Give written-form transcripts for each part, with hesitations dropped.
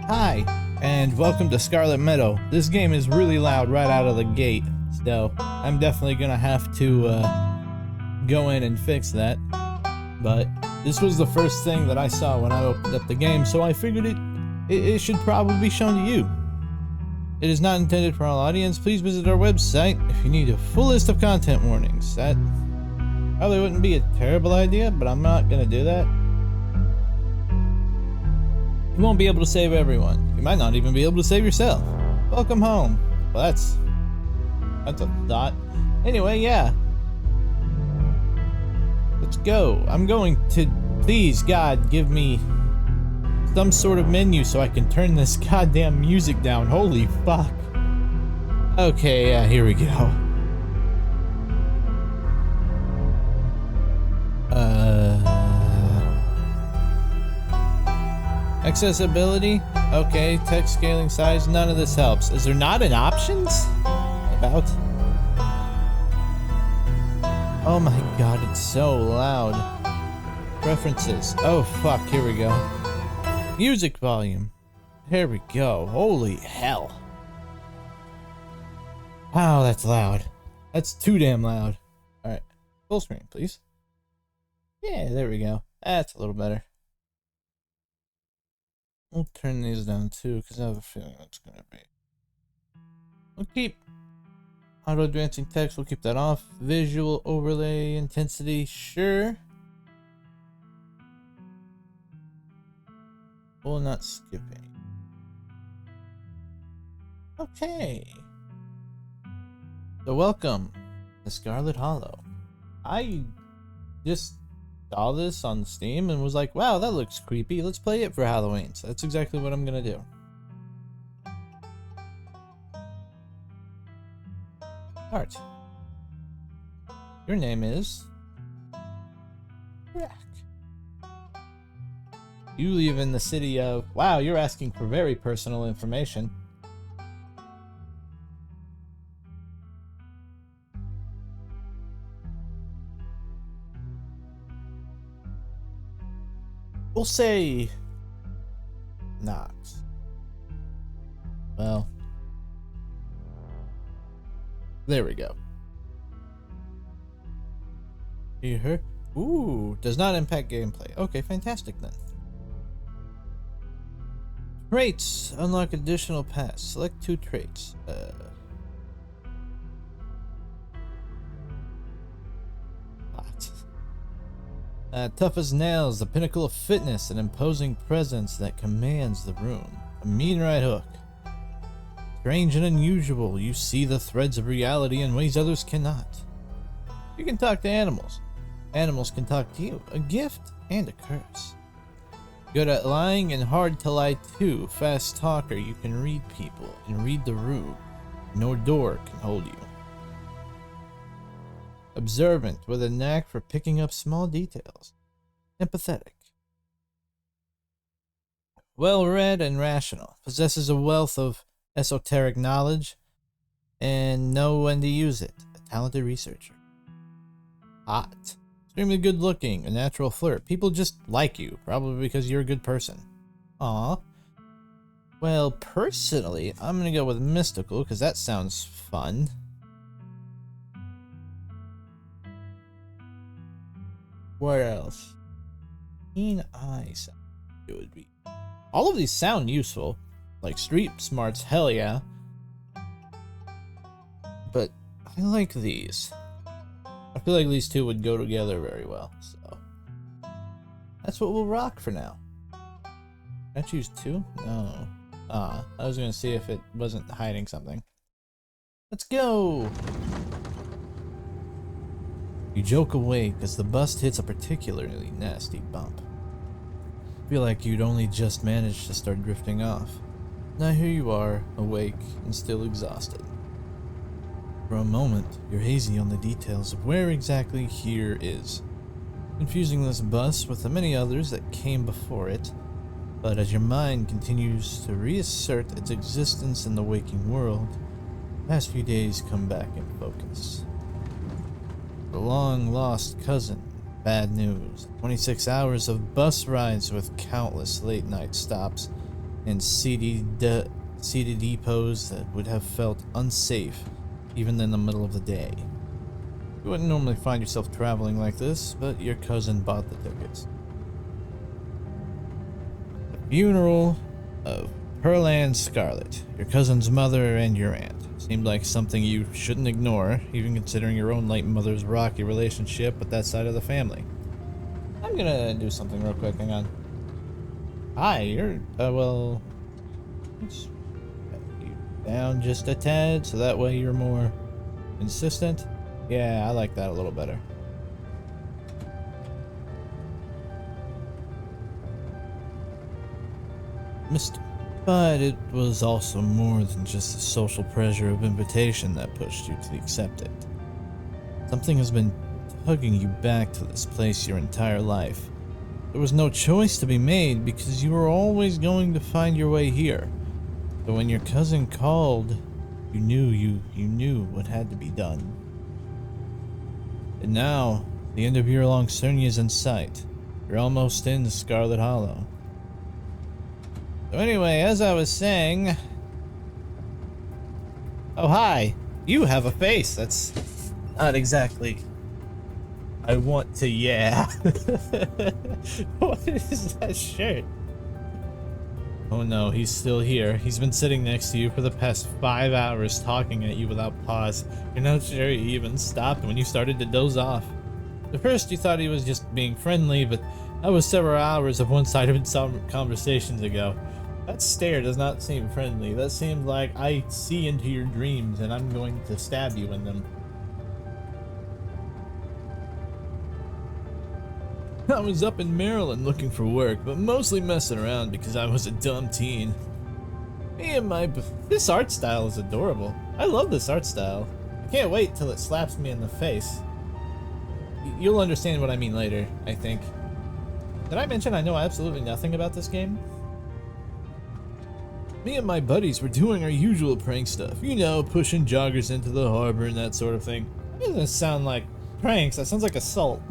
Hi, and welcome to Scarlet Meadow. This game is really loud right out of the gate, so I'm definitely gonna have to go in and fix that. But this was the first thing that I saw when I opened up the game, so I figured it should probably be shown to you. It is not intended for all audience. Please visit our website if you need a full list of content warnings. That probably wouldn't be a terrible idea, but I'm not gonna do that. You won't be able to save everyone. You might not even be able to save yourself. Welcome home. Well, that's a thought. Anyway, yeah. Let's go. I'm going to, please, God, give me some sort of menu so I can turn this goddamn music down. Holy fuck. Okay, yeah, here we go. Accessibility? Okay, text scaling size, none of this helps. Is there not an options? About? Oh my god, it's so loud. Preferences. Oh fuck, here we go. Music volume. Here we go. Holy hell. Wow, that's loud. That's too damn loud. Alright, full screen, please. Yeah, there we go. That's a little better. We'll turn these down too, because I have a feeling that's going to be. We'll keep auto advancing text, we'll keep that off. Visual overlay intensity, sure. We'll not skip any. Okay. So welcome to Scarlet Hollow. I just saw this on Steam and was like, wow, that looks creepy. Let's play it for Halloween. So that's exactly what I'm gonna do. Art. Your name is Rack. You live in the city of... Wow, you're asking for very personal information. We'll say Knox. Well, there we go. You heard? Ooh, does not impact gameplay. Okay, fantastic then. Traits. Unlock additional paths. Select 2 traits. Tough as nails, the pinnacle of fitness, an imposing presence that commands the room. A mean right hook. Strange and unusual, you see the threads of reality in ways others cannot. You can talk to animals. Animals can talk to you. A gift and a curse. Good at lying and hard to lie to. Fast talker, you can read people and read the room. No door can hold you. Observant, with a knack for picking up small details. Empathetic. Well-read and rational. Possesses a wealth of esoteric knowledge and know when to use it. A talented researcher. Hot. Extremely good-looking. A natural flirt. People just like you, probably because you're a good person. Aw. Well, personally, I'm gonna go with mystical, because that sounds fun. Where else? Keen eyes. It would be. All of these sound useful. Like street smarts, hell yeah. But I like these. I feel like these two would go together very well. So that's what we'll rock for now. Can I choose 2? No. I was gonna see if it wasn't hiding something. Let's go. You joke awake as the bust hits a particularly nasty bump. Feel like you'd only just managed to start drifting off. Now here you are, awake and still exhausted. For a moment, you're hazy on the details of where exactly here is, confusing this bus with the many others that came before it. But as your mind continues to reassert its existence in the waking world, the past few days come back in focus. The long-lost cousin, bad news, 26 hours of bus rides with countless late-night stops, and seedy depots that would have felt unsafe even in the middle of the day. You wouldn't normally find yourself traveling like this, but your cousin bought the tickets. The funeral of Pearl and Scarlet, your cousin's mother and your aunt, seemed like something you shouldn't ignore, even considering your own late mother's rocky relationship with that side of the family. I'm gonna do something real quick, hang on. Hi, you're, well, let's cut you down just a tad, so that way you're more consistent. Yeah, I like that a little better. But it was also more than just the social pressure of invitation that pushed you to accept it. Something has been tugging you back to this place your entire life. There was no choice to be made because you were always going to find your way here. But when your cousin called, you knew what had to be done. And now, the end of your long journey is in sight. You're almost in Scarlet Hollow. So anyway, as I was saying... Oh, hi. You have a face. That's not exactly... I want to, yeah. What is that shirt? Oh no, he's still here. He's been sitting next to you for the past 5 hours talking at you without pause. You're not sure he even stopped when you started to doze off. At first you thought he was just being friendly, but that was several hours of one-sided conversations ago. That stare does not seem friendly. That seems like I see into your dreams and I'm going to stab you in them. I was up in Maryland looking for work, but mostly messing around because I was a dumb teen. This art style is adorable. I love this art style. I can't wait till it slaps me in the face. You'll understand what I mean later, I think. Did I mention I know absolutely nothing about this game? Me and my buddies were doing our usual prank stuff. You know, pushing joggers into the harbor and that sort of thing. That doesn't sound like pranks, that sounds like assault.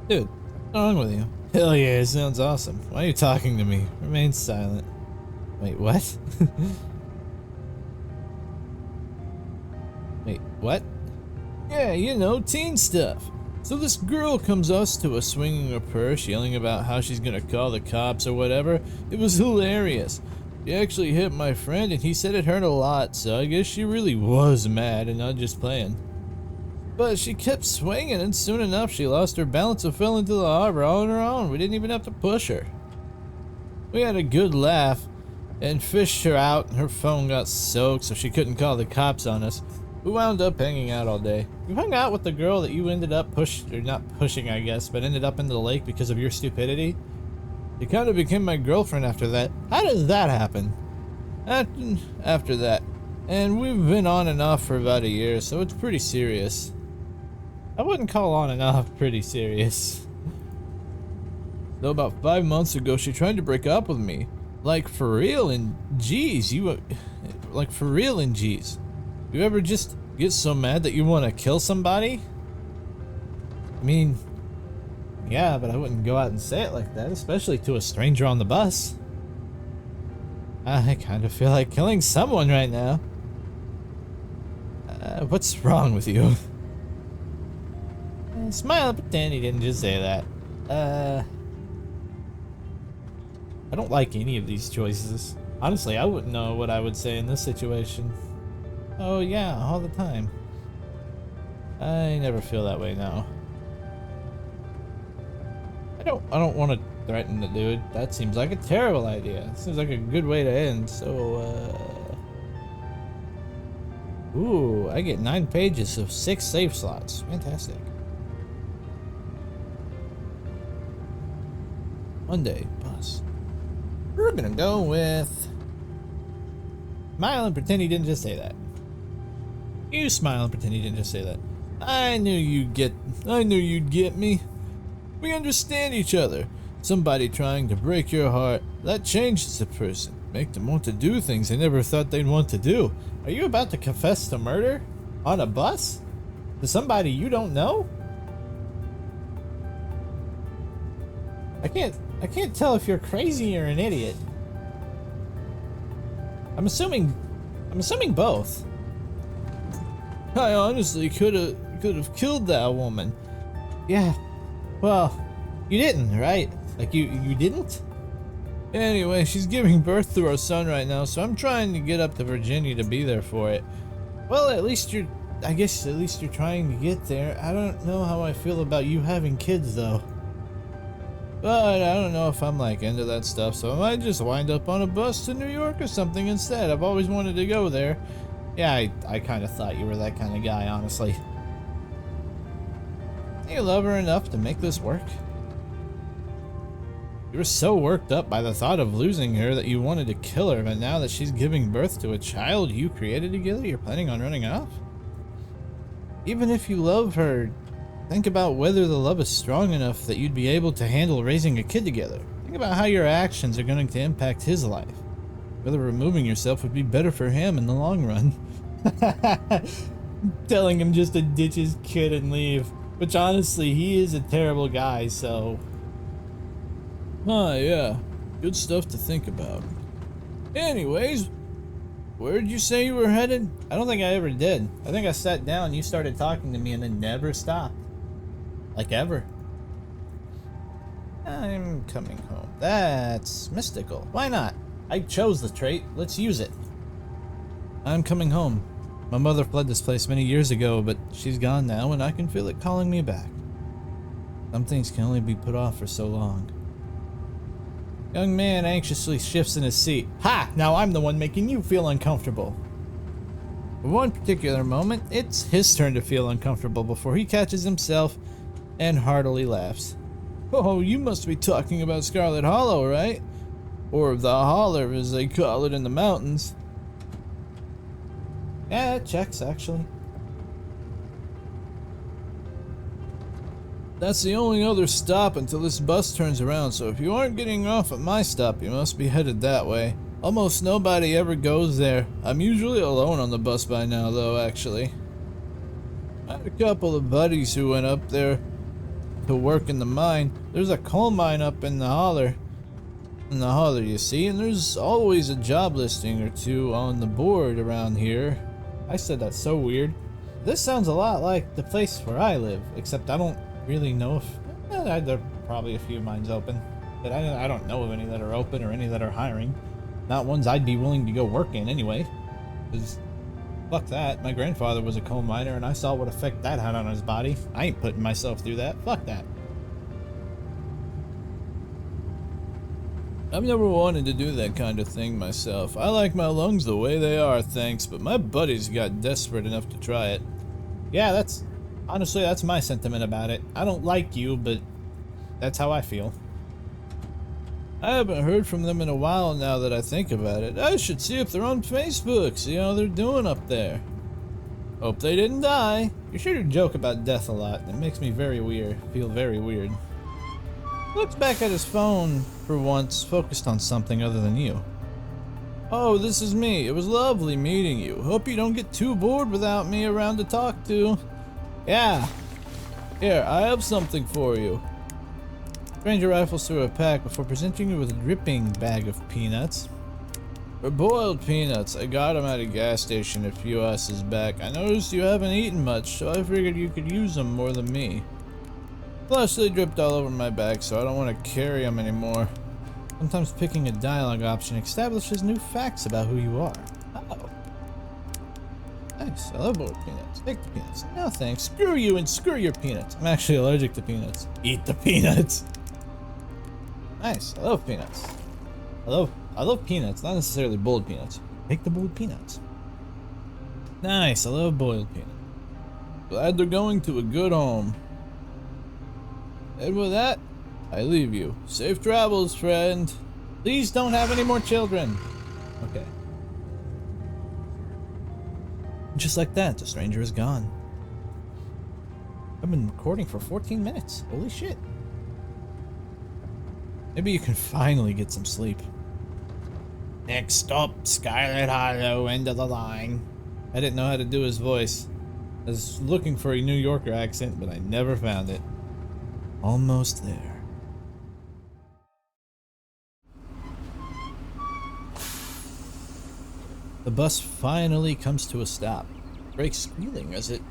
Dude, what's wrong with you? Hell yeah, it sounds awesome. Why are you talking to me? Remain silent. Wait, what? Wait, what? Yeah, you know, teen stuff. So this girl comes us to us swinging her purse, yelling about how she's gonna call the cops or whatever. It was hilarious. She actually hit my friend and he said it hurt a lot, so I guess she really was mad and not just playing. But she kept swinging and soon enough she lost her balance and fell into the harbor all on her own. We didn't even have to push her. We had a good laugh and fished her out and her phone got soaked so she couldn't call the cops on us. We wound up hanging out all day. You hung out with the girl that you ended up not pushing I guess, but ended up into the lake because of your stupidity? She kind of became my girlfriend after that. How does that happen? After that. And we've been on and off for about a year, so it's pretty serious. I wouldn't call on and off pretty serious. Though about 5 months ago she tried to break up with me. Like for real, and geez, like for real and geez. You ever just get so mad that you want to kill somebody? I mean, yeah, but I wouldn't go out and say it like that, especially to a stranger on the bus. I kind of feel like killing someone right now. What's wrong with you? Smile, pretend he didn't just say that. I don't like any of these choices. Honestly, I wouldn't know what I would say in this situation. Oh yeah, all the time. I never feel that way now. I don't want to threaten the dude. That seems like a terrible idea. Seems like a good way to end, so ooh, I get 9 pages of 6 save slots. Fantastic. Monday, bus. We're gonna go with... Smile and pretend he didn't just say that. You smile and pretend he didn't just say that. I knew you'd get me. We understand each other. Somebody trying to break your heart, that changes a person. Make them want to do things they never thought they'd want to do. Are you about to confess to murder? On a bus? To somebody you don't know? I can't tell if you're crazy or an idiot. I'm assuming both. I honestly could have killed that woman. Yeah. Well, you didn't, right? Like you didn't? Anyway, she's giving birth to our son right now, so I'm trying to get up to Virginia to be there for it. Well, I guess at least you're trying to get there. I don't know how I feel about you having kids though. But I don't know if I'm like into that stuff, so I might just wind up on a bus to New York or something instead. I've always wanted to go there. Yeah, I kind of thought you were that kind of guy, honestly. Do you love her enough to make this work? You were so worked up by the thought of losing her that you wanted to kill her, but now that she's giving birth to a child you created together, you're planning on running off? Even if you love her, think about whether the love is strong enough that you'd be able to handle raising a kid together. Think about how your actions are going to impact his life. Whether removing yourself would be better for him in the long run. Telling him just to ditch his kid and leave. Which honestly, he is a terrible guy, so... Ah, yeah. Good stuff to think about. Anyways, where did you say you were headed? I don't think I ever did. I think I sat down, you started talking to me, and then never stopped. Like ever. I'm coming home. That's mystical. Why not? I chose the trait. Let's use it. I'm coming home. My mother fled this place many years ago, but she's gone now, and I can feel it calling me back. Some things can only be put off for so long. Young man anxiously shifts in his seat. Ha! Now I'm the one making you feel uncomfortable. For one particular moment, it's his turn to feel uncomfortable before he catches himself and heartily laughs. Oh, you must be talking about Scarlet Hollow, right? Or the Holler, as they call it in the mountains. Yeah, it checks, actually. That's the only other stop until this bus turns around, so if you aren't getting off at my stop, you must be headed that way. Almost nobody ever goes there. I'm usually alone on the bus by now, though, actually. I had a couple of buddies who went up there to work in the mine. There's a coal mine up in the holler. You see, and there's always a job listing or two on the board around here. I said that's so weird. This sounds a lot like the place where I live, except I don't really know if... there are probably a few mines open, but I don't know of any that are open or any that are hiring. Not ones I'd be willing to go work in anyway. Because, fuck that. My grandfather was a coal miner and I saw what effect that had on his body. I ain't putting myself through that. Fuck that. I've never wanted to do that kind of thing myself. I like my lungs the way they are, thanks, but my buddies got desperate enough to try it. Yeah, honestly, that's my sentiment about it. I don't like you, but that's how I feel. I haven't heard from them in a while now that I think about it. I should see if they're on Facebook, see how they're doing up there. Hope they didn't die. You sure to joke about death a lot. It makes me feel very weird. Looks back at his phone for once, focused on something other than you. Oh, this is me. It was lovely meeting you. Hope you don't get too bored without me around to talk to. Yeah. Here, I have something for you. Stranger rifles through a pack before presenting you with a dripping bag of peanuts. For boiled peanuts. I got them at a gas station a few asses back. I noticed you haven't eaten much, so I figured you could use them more than me. Plus, they dripped all over my back, so I don't want to carry them anymore. Sometimes picking a dialogue option establishes new facts about who you are. Oh. Nice. I love boiled peanuts. Take the peanuts. No thanks. Screw you and screw your peanuts. I'm actually allergic to peanuts. Eat the peanuts. Nice. I love peanuts. I love peanuts, not necessarily boiled peanuts. Take the boiled peanuts. Nice. I love boiled peanuts. Glad they're going to a good home. And with that, I leave you. Safe travels, friend. Please don't have any more children. Okay. Just like that, the stranger is gone. I've been recording for 14 minutes. Holy shit. Maybe you can finally get some sleep. Next stop, Scarlet Hollow, end of the line. I didn't know how to do his voice. I was looking for a New Yorker accent, but I never found it. Almost there. The bus finally comes to a stop, brakes squealing as it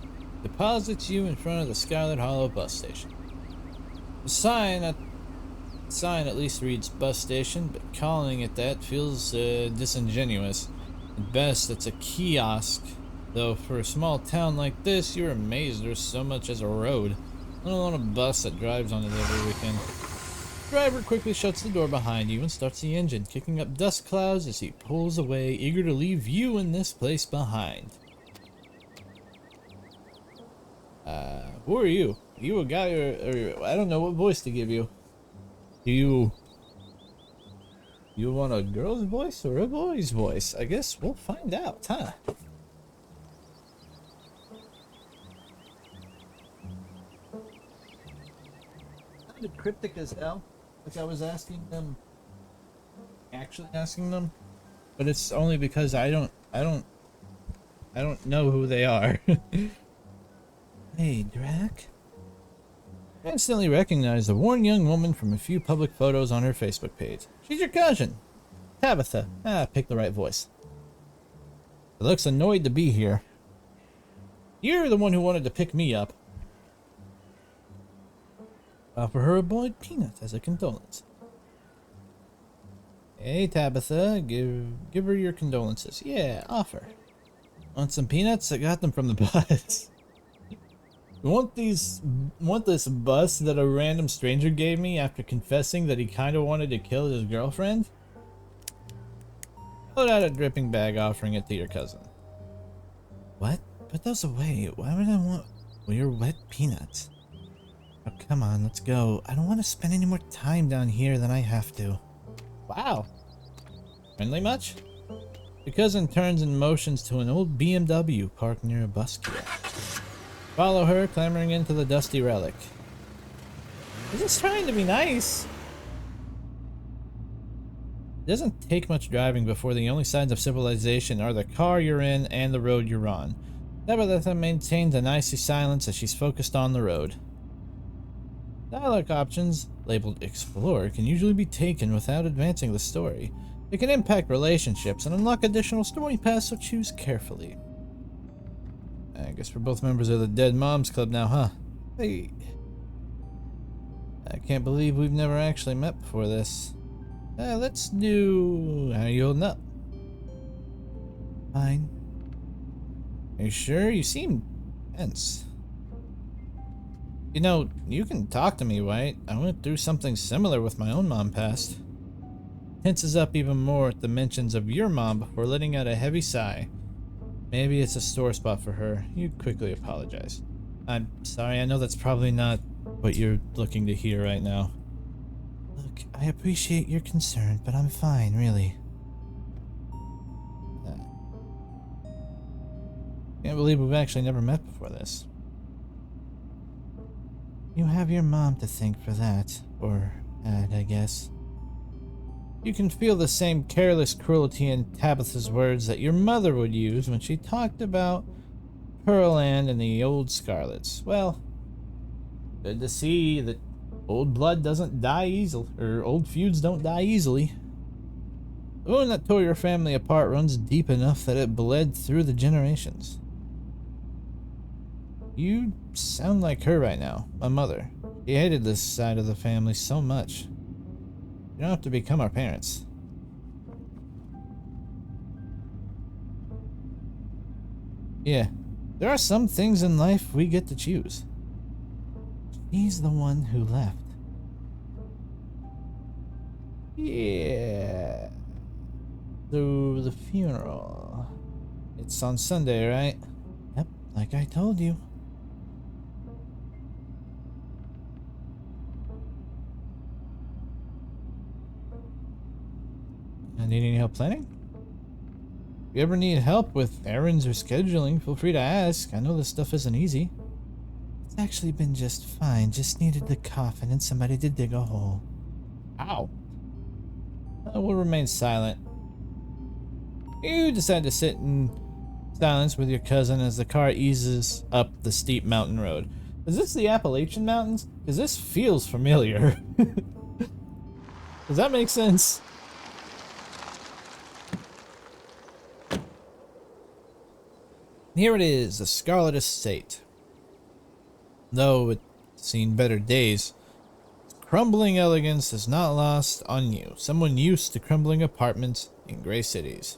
deposits you in front of the Scarlet Hollow bus station. The sign at least reads bus station, but calling it that feels disingenuous. At best, it's a kiosk, though for a small town like this, you're amazed there's so much as a road, let alone a bus that drives on it every weekend. The driver quickly shuts the door behind you and starts the engine, kicking up dust clouds as he pulls away, eager to leave you in this place behind. Who are you? Are you a guy or I don't know what voice to give you. Do you want a girl's voice or a boy's voice? I guess we'll find out, huh? Sounded cryptic as hell. Like I was asking them, but it's only because I don't know who they are. Hey, Drac. I instantly recognized the worn young woman from a few public photos on her Facebook page. She's your cousin, Tabitha. Pick the right voice. She looks annoyed to be here. You're the one who wanted to pick me up. Offer her a boiled peanut as a condolence. Hey, Tabitha, give her your condolences. Yeah, offer. Want some peanuts? I got them from the bus. You want this bus that a random stranger gave me after confessing that he kind of wanted to kill his girlfriend? Pulled out a dripping bag, offering it to your cousin. What? Put those away. Why would I want your wet peanuts? Oh, come on, let's go. I don't want to spend any more time down here than I have to. Wow. Friendly much? Your cousin turns and motions to an old BMW parked near a bus kiosk. Follow her, clambering into the dusty relic. He's just trying to be nice. It doesn't take much driving before the only signs of civilization are the car you're in and the road you're on. Tabitha maintains an icy silence as she's focused on the road. Dialogue options, labeled Explore, can usually be taken without advancing the story. It can impact relationships and unlock additional story paths, so choose carefully. I guess we're both members of the Dead Moms Club now, huh? Hey. I can't believe we've never actually met before this. Let's do... How are you holding up? Fine. Are you sure? You seem tense. You know, you can talk to me, right? I went through something similar with my own mom passed. Tenses up even more at the mentions of your mom before letting out a heavy sigh. Maybe it's a sore spot for her. You quickly apologize. I'm sorry, I know that's probably not what you're looking to hear right now. Look, I appreciate your concern, but I'm fine, really. Can't believe we've actually never met before this. You have your mom to thank for that. Or had, I guess. You can feel the same careless cruelty in Tabitha's words that your mother would use when she talked about Pearland and the old Scarlets. Well, good to see that old blood doesn't die easily, or old feuds don't die easily. The wound that tore your family apart runs deep enough that it bled through the generations. You sound like her right now, my mother. She hated this side of the family so much. You don't have to become our parents. Yeah, there are some things in life we get to choose. She's the one who left. Yeah. So the funeral. It's on Sunday, right? Yep, like I told you. Need any help planning? If you ever need help with errands or scheduling, feel free to ask. I know this stuff isn't easy. It's actually been just fine. Just needed the coffin and somebody to dig a hole. Ow. We'll remain silent. You decide to sit in silence with your cousin as the car eases up the steep mountain road. Is this the Appalachian Mountains? Because this feels familiar. Does that make sense? Here it is, the Scarlet Estate. Though it's seen better days, crumbling elegance is not lost on you, someone used to crumbling apartments in gray cities.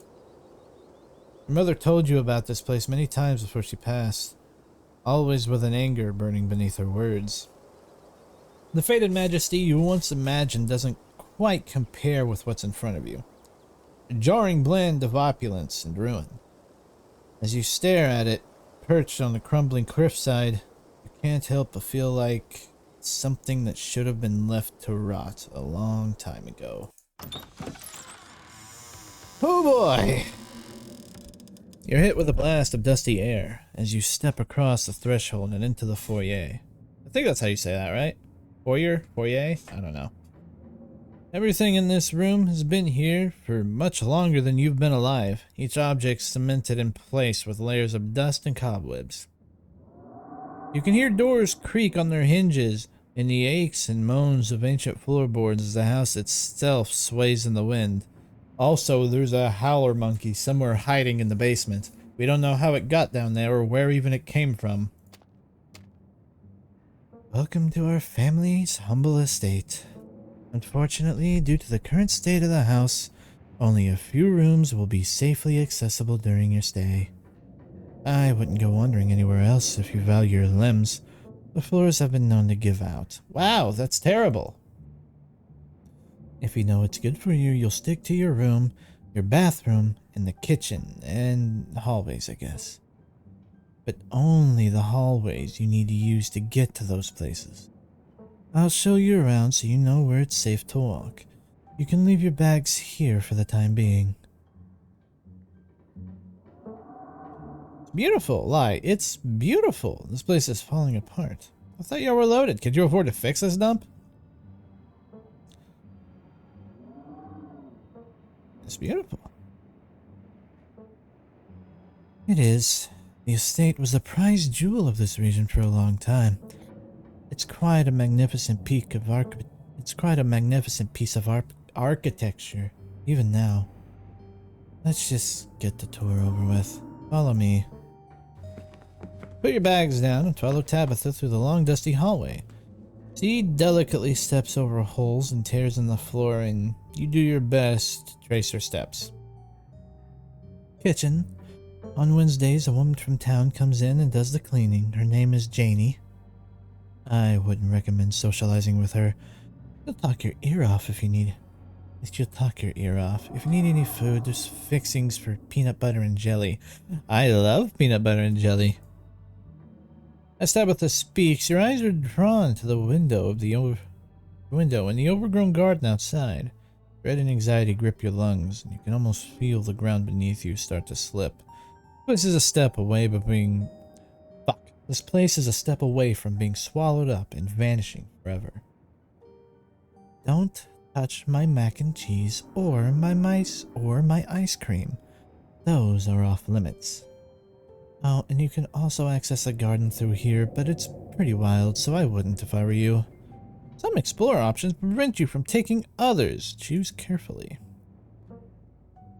Your mother told you about this place many times before she passed, always with an anger burning beneath her words. The faded majesty you once imagined doesn't quite compare with what's in front of you. A jarring blend of opulence and ruin. As you stare at it, perched on the crumbling cliffside, you can't help but feel like it's something that should have been left to rot a long time ago. Oh boy! You're hit with a blast of dusty air as you step across the threshold and into the foyer. I think that's how you say that, right? Foyer? Foyer? I don't know. Everything in this room has been here for much longer than you've been alive, each object cemented in place with layers of dust and cobwebs. You can hear doors creak on their hinges and the aches and moans of ancient floorboards as the house itself sways in the wind. Also, there's a howler monkey somewhere hiding in the basement. We don't know how it got down there or where even it came from. Welcome to our family's humble estate. Unfortunately, due to the current state of the house, only a few rooms will be safely accessible during your stay. I wouldn't go wandering anywhere else if you value your limbs. The floors have been known to give out. Wow, that's terrible. If you know what's good for you, you'll stick to your room, your bathroom, and the kitchen, and hallways, I guess. But only the hallways you need to use to get to those places. I'll show you around so you know where it's safe to walk. You can leave your bags here for the time being. It's beautiful, lie. It's beautiful. This place is falling apart. I thought y'all were loaded. Could you afford to fix this dump? It's beautiful. It is. The estate was the prized jewel of this region for a long time. It's quite a magnificent piece of architecture, even now. Let's just get the tour over with. Follow me. Put your bags down and follow Tabitha through the long dusty hallway. She delicately steps over holes and tears in the floor, and you do your best to trace her steps. Kitchen. On Wednesdays, a woman from town comes in and does the cleaning. Her name is Janie. I wouldn't recommend socializing with her. She'll talk your ear off if you need. She'll talk your ear off. If you need any food, there's fixings for peanut butter and jelly. I love peanut butter and jelly. As Tabitha speaks, your eyes are drawn to the window of the window in the overgrown garden outside. Dread and anxiety grip your lungs, and you can almost feel the ground beneath you start to slip. This is a step away from being... This place is a step away from being swallowed up and vanishing forever. Don't touch my mac and cheese or my mice or my ice cream. Those are off limits. Oh, and you can also access the garden through here, but it's pretty wild, so I wouldn't if I were you. Some explorer options prevent you from taking others. Choose carefully.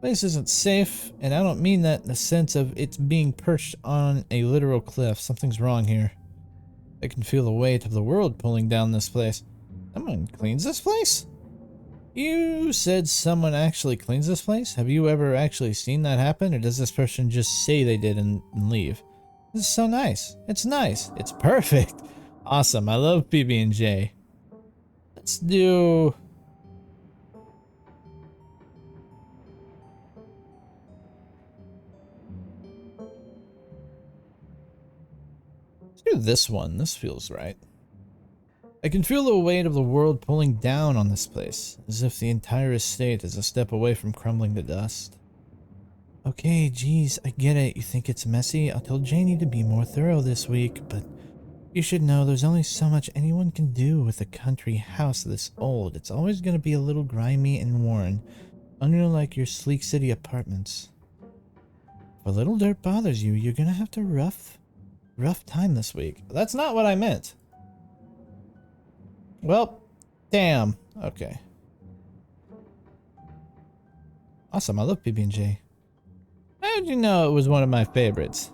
This place isn't safe, and I don't mean that in the sense of it's being perched on a literal cliff. Something's wrong here. I can feel the weight of the world pulling down this place. Someone cleans this place? You said someone actually cleans this place? Have you ever actually seen that happen, or does this person just say they did and leave? This is so nice. It's nice. It's perfect. Awesome. I love PB&J. Let's do... do this one. This feels right. I can feel the weight of the world pulling down on this place, as if the entire estate is a step away from crumbling to dust. Okay, geez, I get it. You think it's messy? I'll tell Janie to be more thorough this week, but you should know there's only so much anyone can do with a country house this old. It's always going to be a little grimy and worn, unlike your sleek city apartments. If a little dirt bothers you, you're going to have to rough time this week. That's not what I meant. Well, damn. Okay. Awesome. I love PB&J. How did you know it was one of my favorites?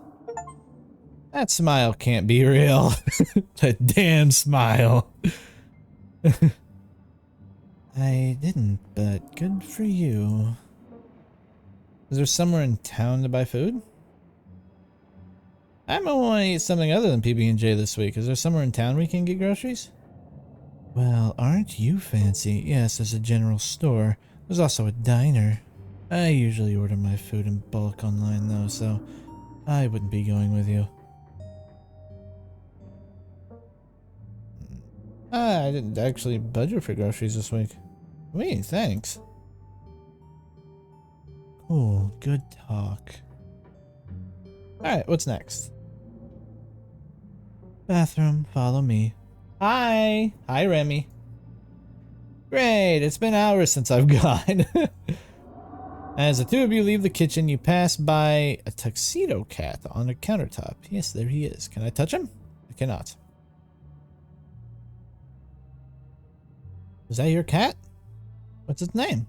That smile can't be real. That damn smile. I didn't, but good for you. Is there somewhere in town to buy food? I might want to eat something other than PB&J this week. Is there somewhere in town we can get groceries? Well, aren't you fancy? Yes, there's a general store. There's also a diner. I usually order my food in bulk online though, so I wouldn't be going with you. I didn't actually budget for groceries this week. Wait, thanks. Cool, good talk. Alright, what's next? Bathroom, follow me. Hi! Hi, Remy. Great, it's been hours since I've gone. As the two of you leave the kitchen, you pass by a tuxedo cat on a countertop. Yes, there he is. Can I touch him? I cannot. Is that your cat? What's its name?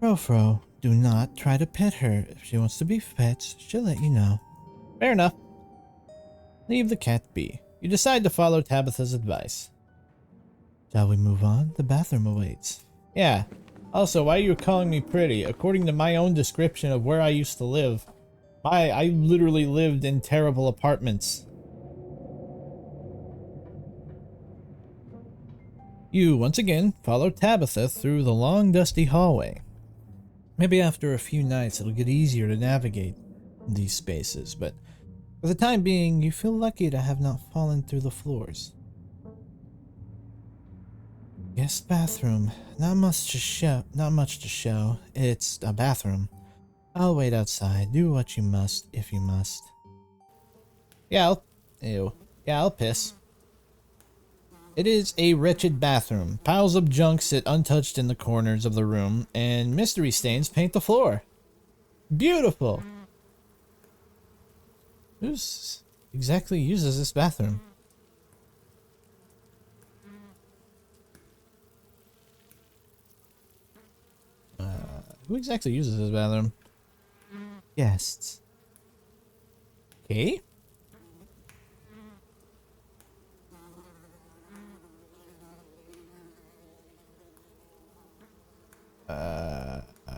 Frofro. Do not try to pet her. If she wants to be pet, she'll let you know. Fair enough. Leave the cat be. You decide to follow Tabitha's advice. Shall we move on? The bathroom awaits. Yeah. Also, why are you calling me pretty? According to my own description of where I used to live, I literally lived in terrible apartments. You, once again, follow Tabitha through the long, dusty hallway. Maybe after a few nights it'll get easier to navigate these spaces, but for the time being, you feel lucky to have not fallen through the floors. Guest bathroom. Not much to show. It's a bathroom. I'll wait outside. Do what you must, if you must. Yeah, I'll piss. It is a wretched bathroom. Piles of junk sit untouched in the corners of the room, and mystery stains paint the floor. Beautiful! Who exactly uses this bathroom? Who exactly uses this bathroom? Guests. Okay.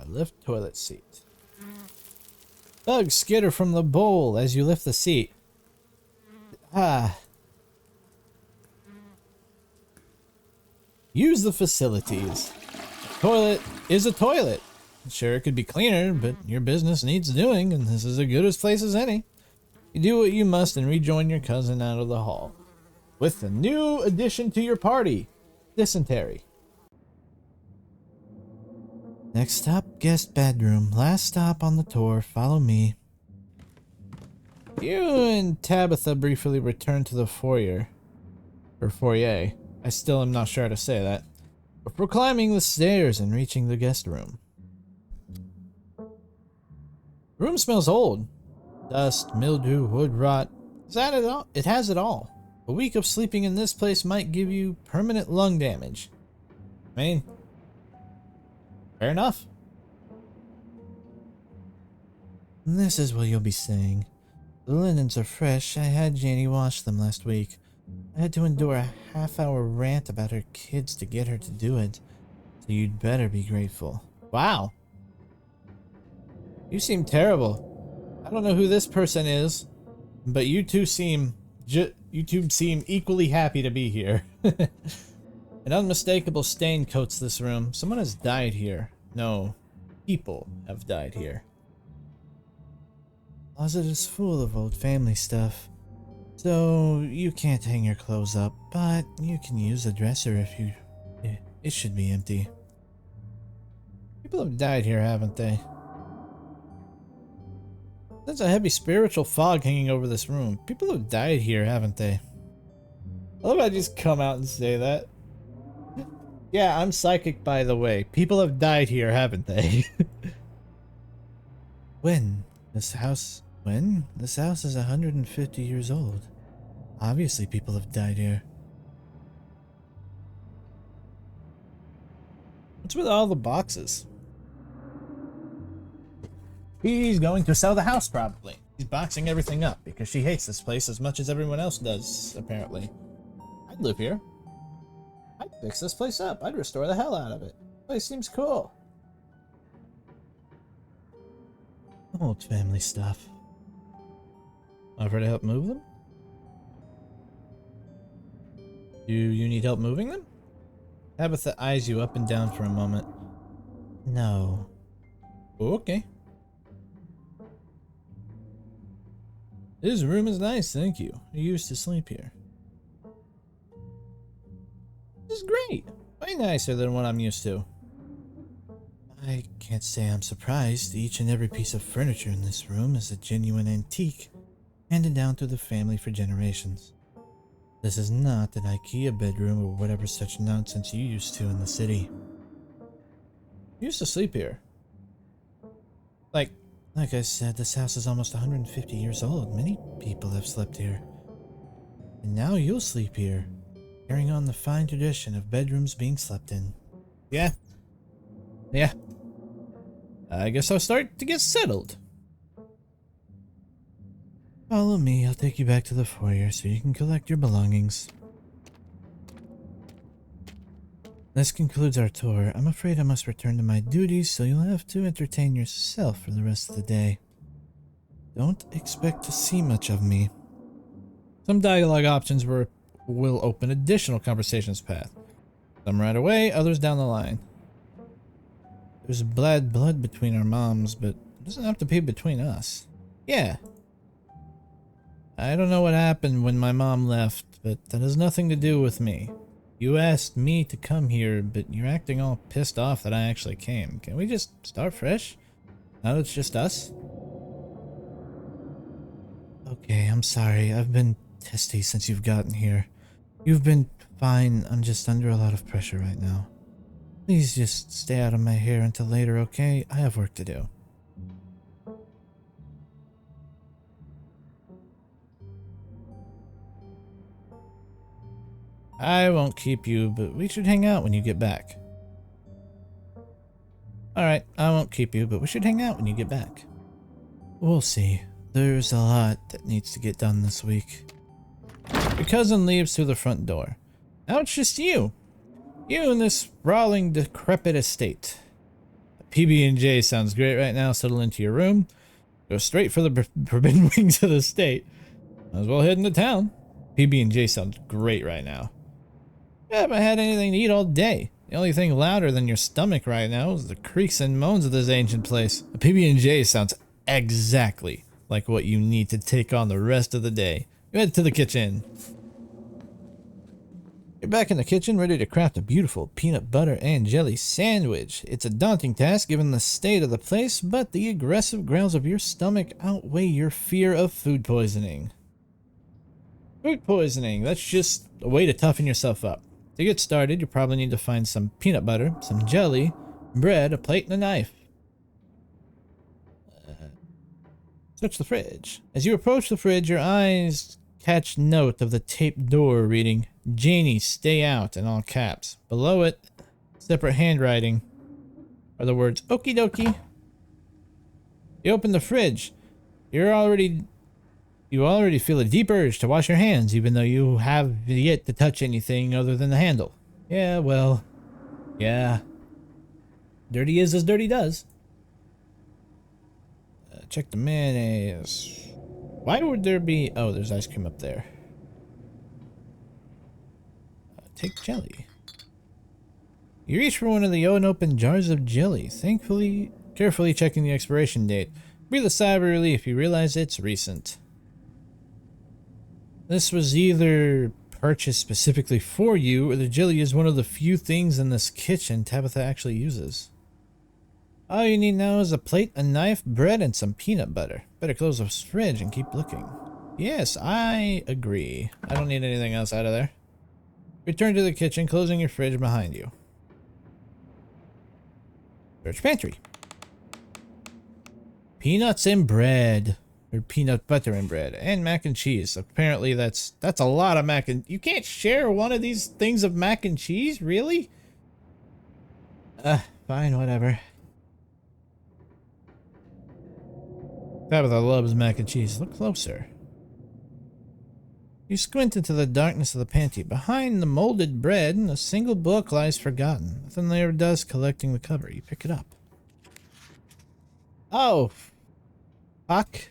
Lift toilet seat. Bugs skitter from the bowl as you lift the seat. Use the facilities. Toilet is a toilet. Sure, it could be cleaner, but your business needs doing, and this is as good a place as any. You do what you must and rejoin your cousin out of the hall. With a new addition to your party, dysentery. Next stop, guest bedroom. Last stop on the tour. Follow me. You and Tabitha briefly return to the foyer. Or foyer. I still am not sure how to say that. Before climbing the stairs and reaching the guest room. The room smells old. Dust, mildew, wood rot. Is that it all? It has it all. A week of sleeping in this place might give you permanent lung damage. I mean, fair enough. This is what you'll be saying. The linens are fresh. I had Janie wash them last week. I had to endure a half-hour rant about her kids to get her to do it. So you'd better be grateful. Wow. You seem terrible. I don't know who this person is, but you two seem equally happy to be here. An unmistakable stain coats this room. Someone has died here. No, people have died here. The closet is full of old family stuff. So you can't hang your clothes up, but you can use the dresser if you... It should be empty. People have died here, haven't they? There's a heavy spiritual fog hanging over this room. People have died here, haven't they? I love how I just come out and say that. Yeah, I'm psychic, by the way. People have died here, haven't they? When? This house is 150 years old. Obviously people have died here. What's with all the boxes? He's going to sell the house, probably. She's boxing everything up because she hates this place as much as everyone else does, apparently. I'd live here. I'd fix this place up. I'd restore the hell out of it. This place seems cool. Old family stuff. Offer to help move them? Do you need help moving them? Tabitha eyes you up and down for a moment. No. Okay. This room is nice, thank you. I used to sleep here. This is great. Way nicer than what I'm used to. I can't say I'm surprised. Each and every piece of furniture in this room is a genuine antique, handed down through the family for generations. This is not an IKEA bedroom or whatever such nonsense you used to in the city. You used to sleep here. Like I said, this house is almost 150 years old. Many people have slept here. And now you'll sleep here, carrying on the fine tradition of bedrooms being slept in. Yeah. I guess I'll start to get settled. Follow me, I'll take you back to the foyer so you can collect your belongings. This concludes our tour. I'm afraid I must return to my duties, so you'll have to entertain yourself for the rest of the day. Don't expect to see much of me. Some dialogue options will open additional conversations path. Some right away, others down the line. There's bad blood between our moms, but it doesn't have to be between us. Yeah. I don't know what happened when my mom left, but that has nothing to do with me. You asked me to come here, but you're acting all pissed off that I actually came. Can we just start fresh? Now it's just us? Okay, I'm sorry. I've been testy since you've gotten here. You've been fine. I'm just under a lot of pressure right now. Please just stay out of my hair until later, okay? I have work to do. I won't keep you, but we should hang out when you get back. Alright, I won't keep you, but we should hang out when you get back. We'll see. There's a lot that needs to get done this week. Your cousin leaves through the front door. Now it's just you. You in this sprawling, decrepit estate. PB&J sounds great right now. Settle into your room. Go straight for the forbidden wings of the state. Might as well head into town. PB&J sounds great right now. I haven't had anything to eat all day. The only thing louder than your stomach right now is the creaks and moans of this ancient place. A PB&J sounds exactly like what you need to take on the rest of the day. You head to the kitchen. You're back in the kitchen, ready to craft a beautiful peanut butter and jelly sandwich. It's a daunting task given the state of the place, but the aggressive growls of your stomach outweigh your fear of food poisoning. Food poisoning, that's just a way to toughen yourself up. To get started, you probably need to find some peanut butter, some jelly, bread, a plate, and a knife. Search the fridge. As you approach the fridge, your eyes catch note of the taped door reading, "Janie, stay out," in all caps. Below it, separate handwriting, are the words, "Okie dokie." You open the fridge. You already feel a deep urge to wash your hands, even though you have yet to touch anything other than the handle. Yeah, well, yeah. Dirty is as dirty does. Check the mayonnaise. Why would there be... Oh, there's ice cream up there. Take jelly. You reach for one of the unopened jars of jelly, carefully checking the expiration date. Breathe a sigh of relief. You realize it's recent. This was either purchased specifically for you, or the jelly is one of the few things in this kitchen Tabitha actually uses. All you need now is a plate, a knife, bread, and some peanut butter. Better close the fridge and keep looking. Yes, I agree. I don't need anything else out of there. Return to the kitchen, closing your fridge behind you. Search pantry. Peanuts and bread. Or peanut butter and bread. And mac and cheese. Apparently that's a lot of mac and... You can't share one of these things of mac and cheese? Really? Fine, whatever. Tabitha loves mac and cheese. Look closer. You squint into the darkness of the pantry. Behind the molded bread, a single book lies forgotten. A thin layer of dust collecting the cover. You pick it up. Oh, fuck.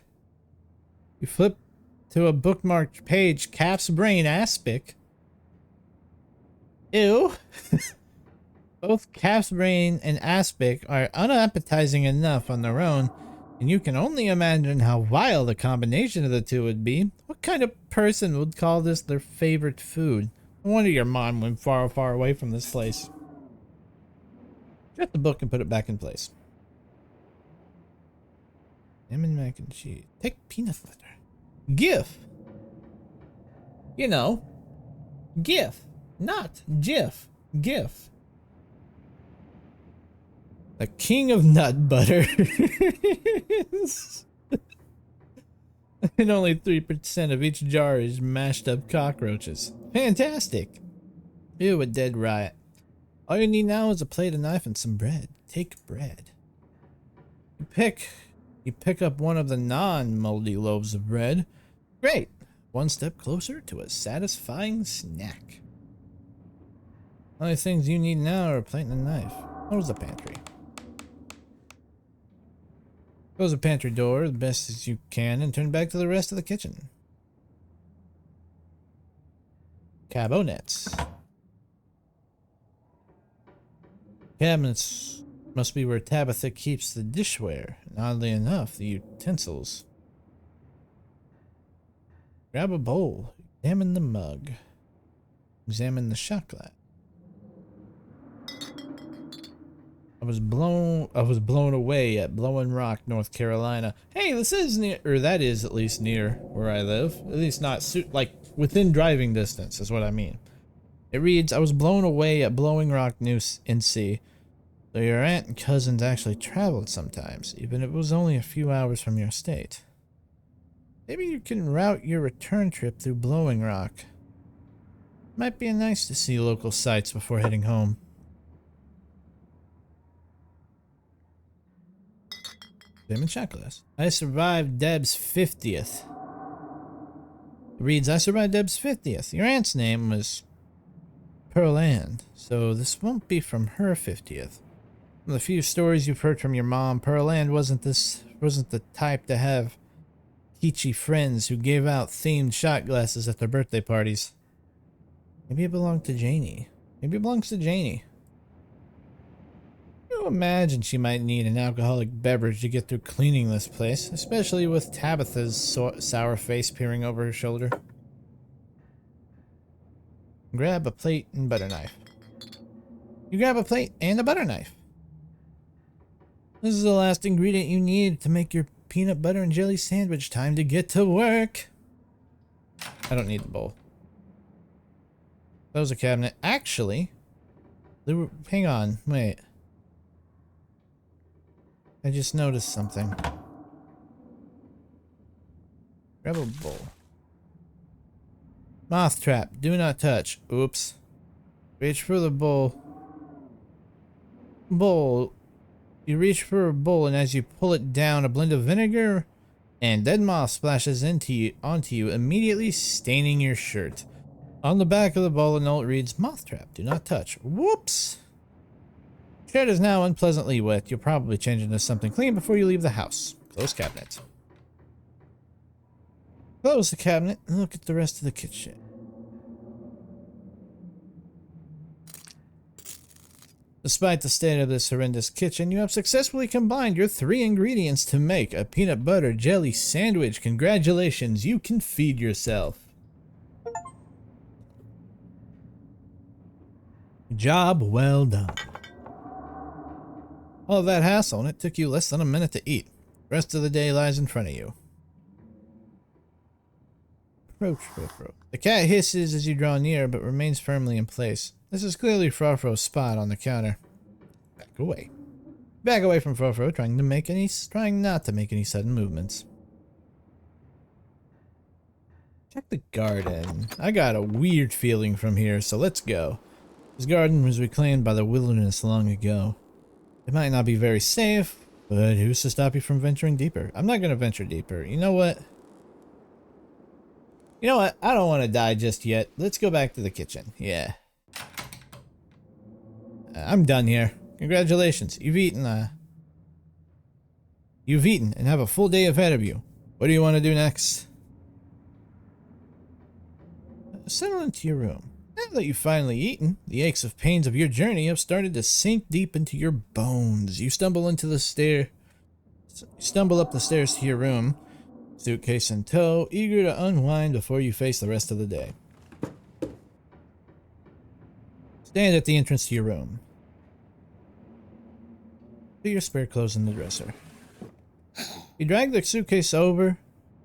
You flip to a bookmarked page. Calf's brain aspic. Ew. Both calf's brain and aspic are unappetizing enough on their own, and you can only imagine how vile the combination of the two would be. What kind of person would call this their favorite food? No wonder your mom went far, far away from this place. Shut the book and put it back in place. Salmon mac and cheese. Take peanut butter. GIF. You know, GIF, not GIF. GIF. The king of nut butter. And only 3% of each jar is mashed up cockroaches. Fantastic. Ew, a dead riot. All you need now is a plate, a knife, and some bread. Take bread. You pick up one of the non-moldy loaves of bread. Great. One step closer to a satisfying snack. Only things you need now are a plate and a knife. Close the pantry. Close the pantry door the best as you can and turn back to the rest of the kitchen. Cabinets. Cabinets must be where Tabitha keeps the dishware, and oddly enough, the utensils. Grab a bowl. Examine the mug. Examine the shot glass. I was blown away at Blowing Rock, North Carolina. Hey, this is near, or that is at least near where I live. At least not like within driving distance is what I mean. It reads, I was blown away at Blowing Rock, NC. So your aunt and cousins actually traveled sometimes, even if it was only a few hours from your state. Maybe you can route your return trip through Blowing Rock. Might be nice to see local sights before heading home. Salmon shot glass. I survived Deb's 50th. It reads, I survived Deb's 50th. Your aunt's name was Pearl Ann, so this won't be from her 50th. From the few stories you've heard from your mom, Pearl Ann wasn't the type to have kitschy friends who gave out themed shot glasses at their birthday parties. Maybe it belonged to Janie. Maybe it belongs to Janie. You imagine she might need an alcoholic beverage to get through cleaning this place, especially with Tabitha's sour face peering over her shoulder. Grab a plate and butter knife. You grab a plate and a butter knife. This is the last ingredient you need to make your peanut butter and jelly sandwich. Time to get to work. I don't need the bowl. Close the cabinet. Actually, hang on, wait. I just noticed something. Grab a bowl. Moth trap. Do not touch. Oops. Reach for the bowl. You reach for a bowl, and as you pull it down, a blend of vinegar and dead moth splashes onto you, immediately staining your shirt. On the back of the bowl, a note reads, Moth trap. Do not touch. Whoops. Shirt is now unpleasantly wet. You'll probably change into something clean before you leave the house. Close cabinet. Close the cabinet and look at the rest of the kitchen. Despite the state of this horrendous kitchen, you have successfully combined your 3 ingredients to make a peanut butter jelly sandwich. Congratulations, you can feed yourself. Job well done. All of that hassle, and it took you less than a minute to eat. The rest of the day lies in front of you. Approach. The cat hisses as you draw near, but remains firmly in place. This is clearly Frofro's spot on the counter. Back away. Back away from Frofro, trying not to make any sudden movements. Check the garden. I got a weird feeling from here, so let's go. This garden was reclaimed by the wilderness long ago. It might not be very safe, But who's to stop you from venturing deeper? I'm not going to venture deeper. You know what? You know what? I don't want to die just yet. Let's go back to the kitchen. Yeah. I'm done here. Congratulations. You've eaten and have a full day ahead of you. What do you want to do next? Settle into your room. Now that you've finally eaten, the aches of pains of your journey have started to sink deep into your bones. You stumble up the stairs to your room, suitcase in tow, eager to unwind before you face the rest of the day. Stand at the entrance to your room. Put your spare clothes in the dresser. You drag the suitcase over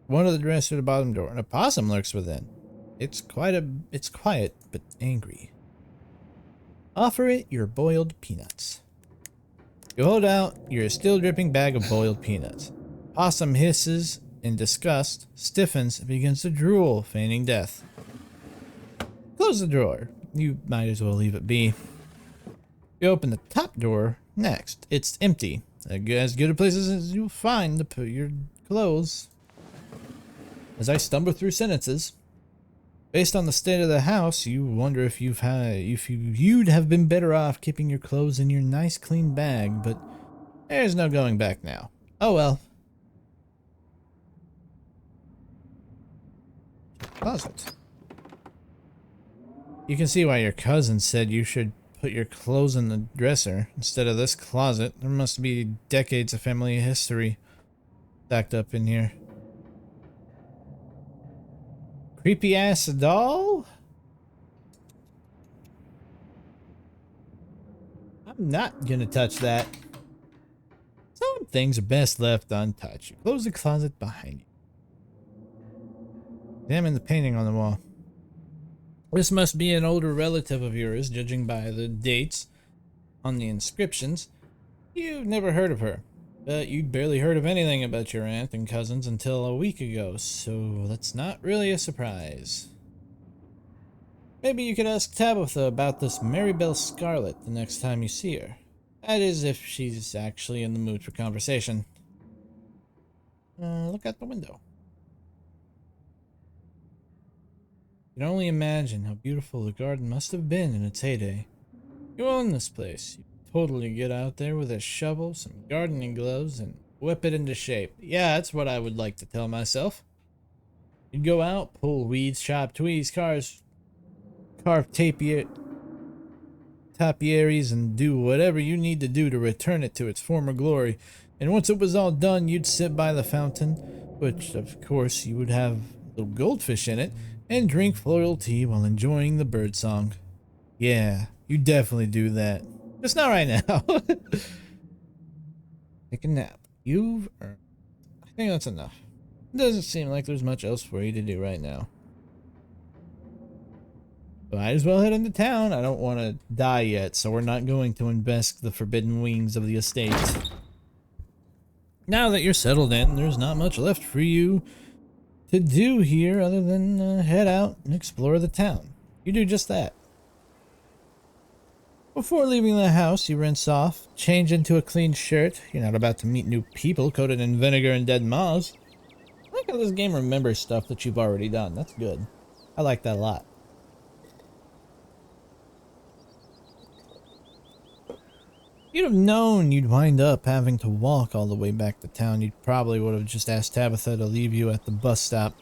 one of the dresser to the bottom door, and a possum lurks within. It's quiet, but angry. Offer it your boiled peanuts. You hold out your still dripping bag of boiled peanuts. Possum hisses in disgust, stiffens, and begins to drool, feigning death. Close the drawer. You might as well leave it be. You open the top drawer next. It's empty. As good a place as you'll find to put your clothes. As I stumble through sentences, based on the state of the house, you wonder if you'd have been better off keeping your clothes in your nice clean bag, but there's no going back now. Oh well. Closet. You can see why your cousin said you should put your clothes in the dresser instead of this closet. There must be decades of family history stacked up in here. Creepy ass doll? I'm not gonna touch that. Some things are best left untouched. You close the closet behind you. Examine the painting on the wall. This must be an older relative of yours, judging by the dates on the inscriptions. You've never heard of her, but you'd barely heard of anything about your aunt and cousins until a week ago, so that's not really a surprise. Maybe you could ask Tabitha about this Maribel Scarlet the next time you see her. That is, if she's actually in the mood for conversation. Look out the window. You can only imagine how beautiful the garden must have been in its heyday. You own this place. You totally get out there with a shovel, some gardening gloves, and whip it into shape. Yeah, that's what I would like to tell myself. You'd go out, pull weeds, chop trees, carve topiaries, and do whatever you need to do to return it to its former glory. And once it was all done, you'd sit by the fountain, which of course you would have little goldfish in it, and drink floral tea while enjoying the birdsong. Yeah, you definitely do that. Just not right now. Take a nap. You've earned. I think that's enough. It doesn't seem like there's much else for you to do right now. Might as well head into town. I don't want to die yet, so we're not going to invest the forbidden wings of the estate. Now that you're settled in, there's not much left for you to do here other than head out and explore the town. You do just that. Before leaving the house, you rinse off, change into a clean shirt. You're not about to meet new people coated in vinegar and dead moths. I like how this game remembers stuff that you've already done. That's good. I like that a lot. You'd have known you'd wind up having to walk all the way back to town. You probably would have just asked Tabitha to leave you at the bus stop.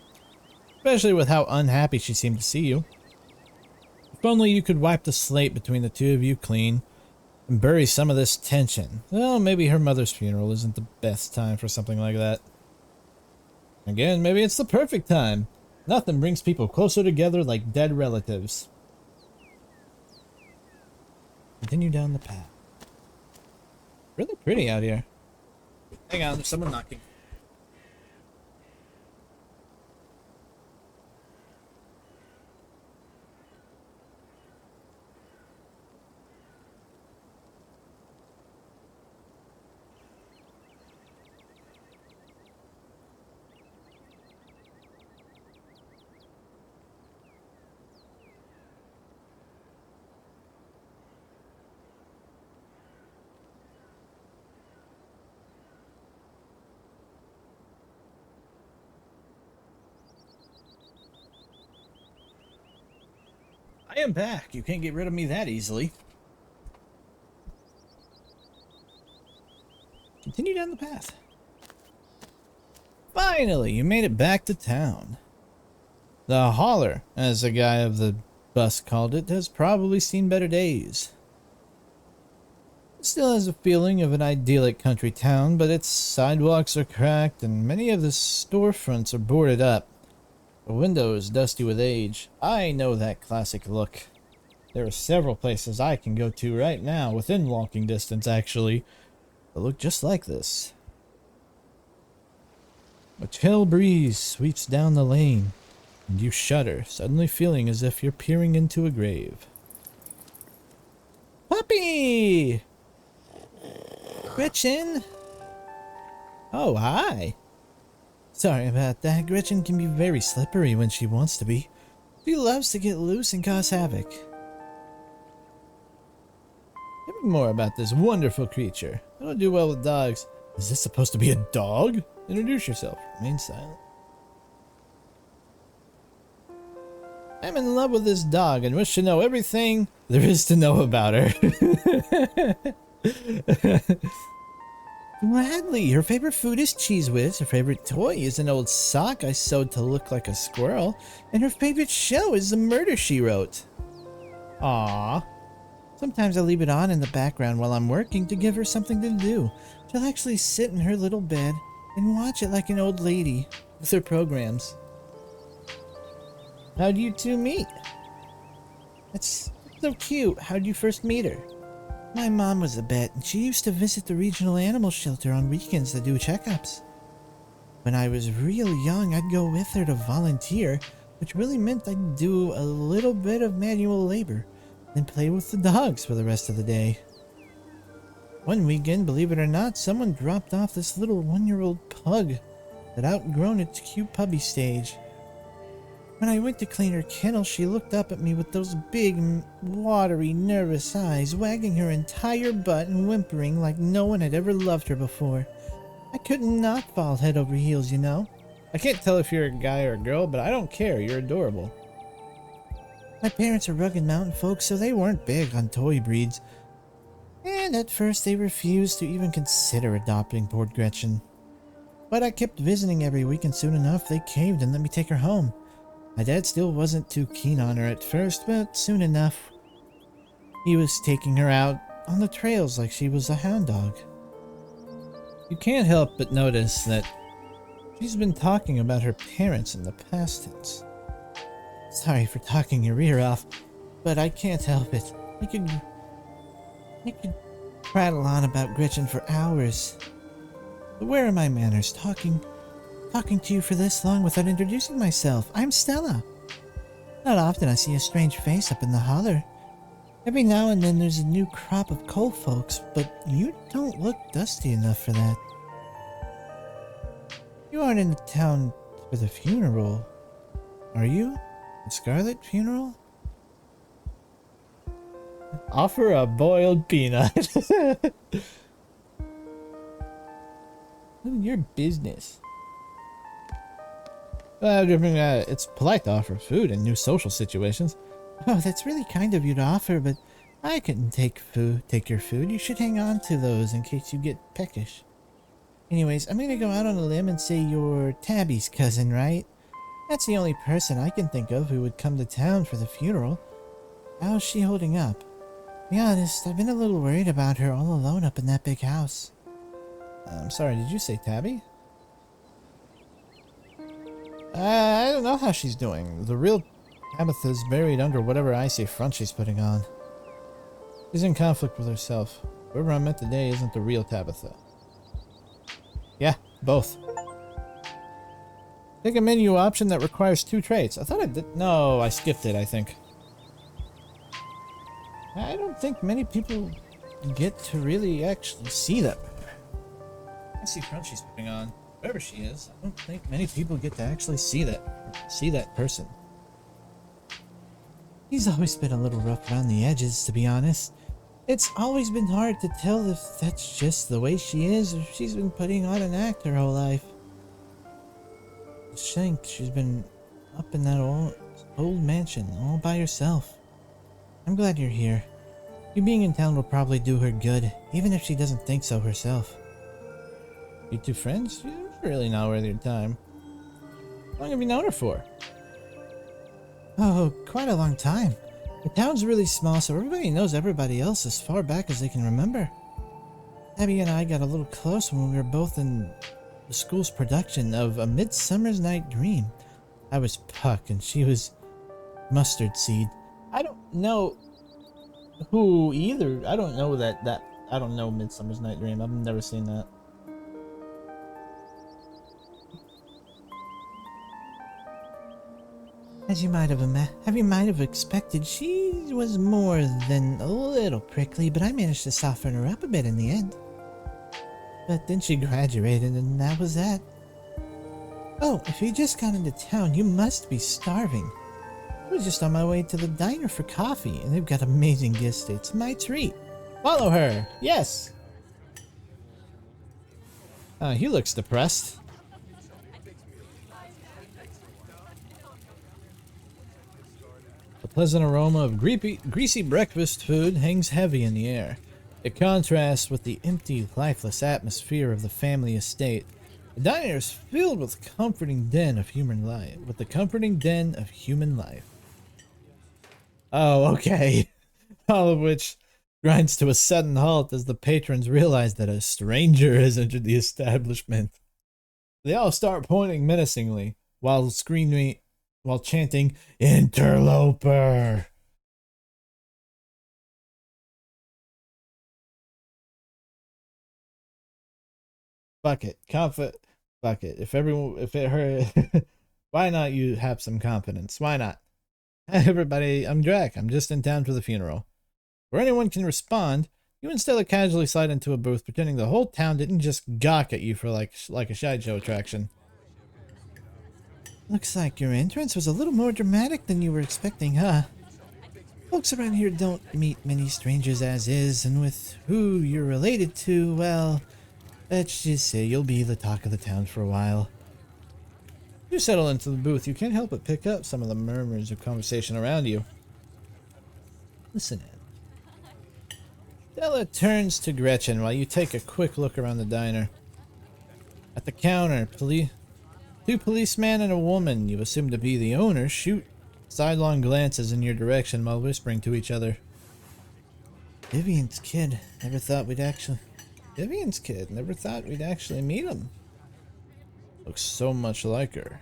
Especially with how unhappy she seemed to see you. If only you could wipe the slate between the two of you clean and bury some of this tension. Well, maybe her mother's funeral isn't the best time for something like that. Again, maybe it's the perfect time. Nothing brings people closer together like dead relatives. Continue down the path. Really pretty out here. Hang on, there's someone knocking. I am back. You can't get rid of me that easily. Continue down the path. Finally, you made it back to town. The hauler, as the guy of the bus called it, has probably seen better days. It still has a feeling of an idyllic country town, but its sidewalks are cracked and many of the storefronts are boarded up. The windows dusty with age. I know that classic look. There are several places I can go to right now, within walking distance actually, that look just like this. A chill breeze sweeps down the lane, and you shudder, suddenly feeling as if you're peering into a grave. Puppy! Gretchen! Oh, hi! Sorry about that. Gretchen can be very slippery when she wants to be. She loves to get loose and cause havoc. Tell me more about this wonderful creature. I don't do well with dogs. Is this supposed to be a dog? Introduce yourself. Remain silent. I'm in love with this dog and wish to know everything there is to know about her. Gladly. Her favorite food is Cheese Whiz. Her favorite toy is an old sock I sewed to look like a squirrel. And her favorite show is The Murder, She Wrote. Aww. Sometimes I leave it on in the background while I'm working to give her something to do. She'll actually sit in her little bed and watch it like an old lady with her programs. How'd you two meet? That's so cute. How'd you first meet her? My mom was a vet, and she used to visit the regional animal shelter on weekends to do checkups. When I was real young, I'd go with her to volunteer, which really meant I'd do a little bit of manual labor, then play with the dogs for the rest of the day. One weekend, believe it or not, someone dropped off this little 1-year-old pug that outgrown its cute puppy stage. When I went to clean her kennel, she looked up at me with those big, watery, nervous eyes, wagging her entire butt and whimpering like no one had ever loved her before. I could not fall head over heels, you know. I can't tell if you're a guy or a girl, but I don't care. You're adorable. My parents are rugged mountain folks, so they weren't big on toy breeds. And at first they refused to even consider adopting poor Gretchen. But I kept visiting every week, and soon enough they caved and let me take her home. My dad still wasn't too keen on her at first, but soon enough he was taking her out on the trails like she was a hound dog. You can't help but notice that she's been talking about her parents in the past tense. Sorry for talking your ear off, but I can't help it. You could prattle on about Gretchen for hours. But where are my manners? Talking to you for this long without introducing myself. I'm Stella. Not often I see a strange face up in the holler. Every now and then there's a new crop of coal folks, but you don't look dusty enough for that. You aren't in the town for the funeral, are you? The Scarlet funeral? Offer a boiled peanut. None of your business. It's polite to offer food in new social situations. Oh, that's really kind of you to offer, but I couldn't take your food. You should hang on to those in case you get peckish. Anyways, I'm gonna go out on a limb and say you're Tabby's cousin, right? That's the only person I can think of who would come to town for the funeral. How's she holding up? To be honest, I've been a little worried about her all alone up in that big house. I'm sorry, did you say Tabby? I don't know how she's doing. The real Tabitha's buried under whatever icy front she's putting on. She's in conflict with herself. Whoever I met today isn't the real Tabitha. Yeah, both. Take a menu option that requires 2 traits. I thought I did. No, I skipped it, I think. I don't think many people get to really actually see that. Icy front she's putting on. Whoever she is, I don't think many people get to actually see that person. He's always been a little rough around the edges, to be honest. It's always been hard to tell if that's just the way she is or if she's been putting on an act her whole life. I think she's been up in that old mansion all by herself. I'm glad you're here. You being in town will probably do her good, even if she doesn't think so herself. You two friends? You're really not worth your time. How long have you known her for? Oh, quite a long time. The town's really small, so everybody knows everybody else as far back as they can remember. Abby and I got a little close when we were both in the school's production of A Midsummer's Night Dream. I was Puck and she was Mustard Seed. I don't know who either. I don't know I don't know Midsummer's Night Dream. I've never seen that. As you might have expected, she was more than a little prickly, but I managed to soften her up a bit in the end. But then she graduated, and that was that. Oh, if you just got into town, you must be starving. I was just on my way to the diner for coffee, and they've got amazing gifts. It's my treat. Follow her. Yes. He looks depressed. The pleasant aroma of greasy breakfast food hangs heavy in the air. It contrasts with the empty, lifeless atmosphere of the family estate. The diner is filled with the comforting den of human life. Oh, okay. All of which grinds to a sudden halt as the patrons realize that a stranger has entered the establishment. They all start pointing menacingly while chanting, "Interloper!" Fuck it. Fuck it. If it hurt, why not you have some confidence? Why not? Everybody, I'm Drac. I'm just in town for the funeral. Where anyone can respond, you and Stella casually slide into a booth, pretending the whole town didn't just gawk at you for like a sideshow attraction. Looks like your entrance was a little more dramatic than you were expecting, huh? Folks around here don't meet many strangers as is, and with who you're related to, well, let's just say you'll be the talk of the town for a while. You settle into the booth, you can't help but pick up some of the murmurs of conversation around you. Listen in. Stella turns to Gretchen while you take a quick look around the diner. At the counter, two policemen and a woman you assume to be the owner shoot sidelong glances in your direction while whispering to each other. Vivian's kid. Never thought we'd actually meet him. Looks so much like her.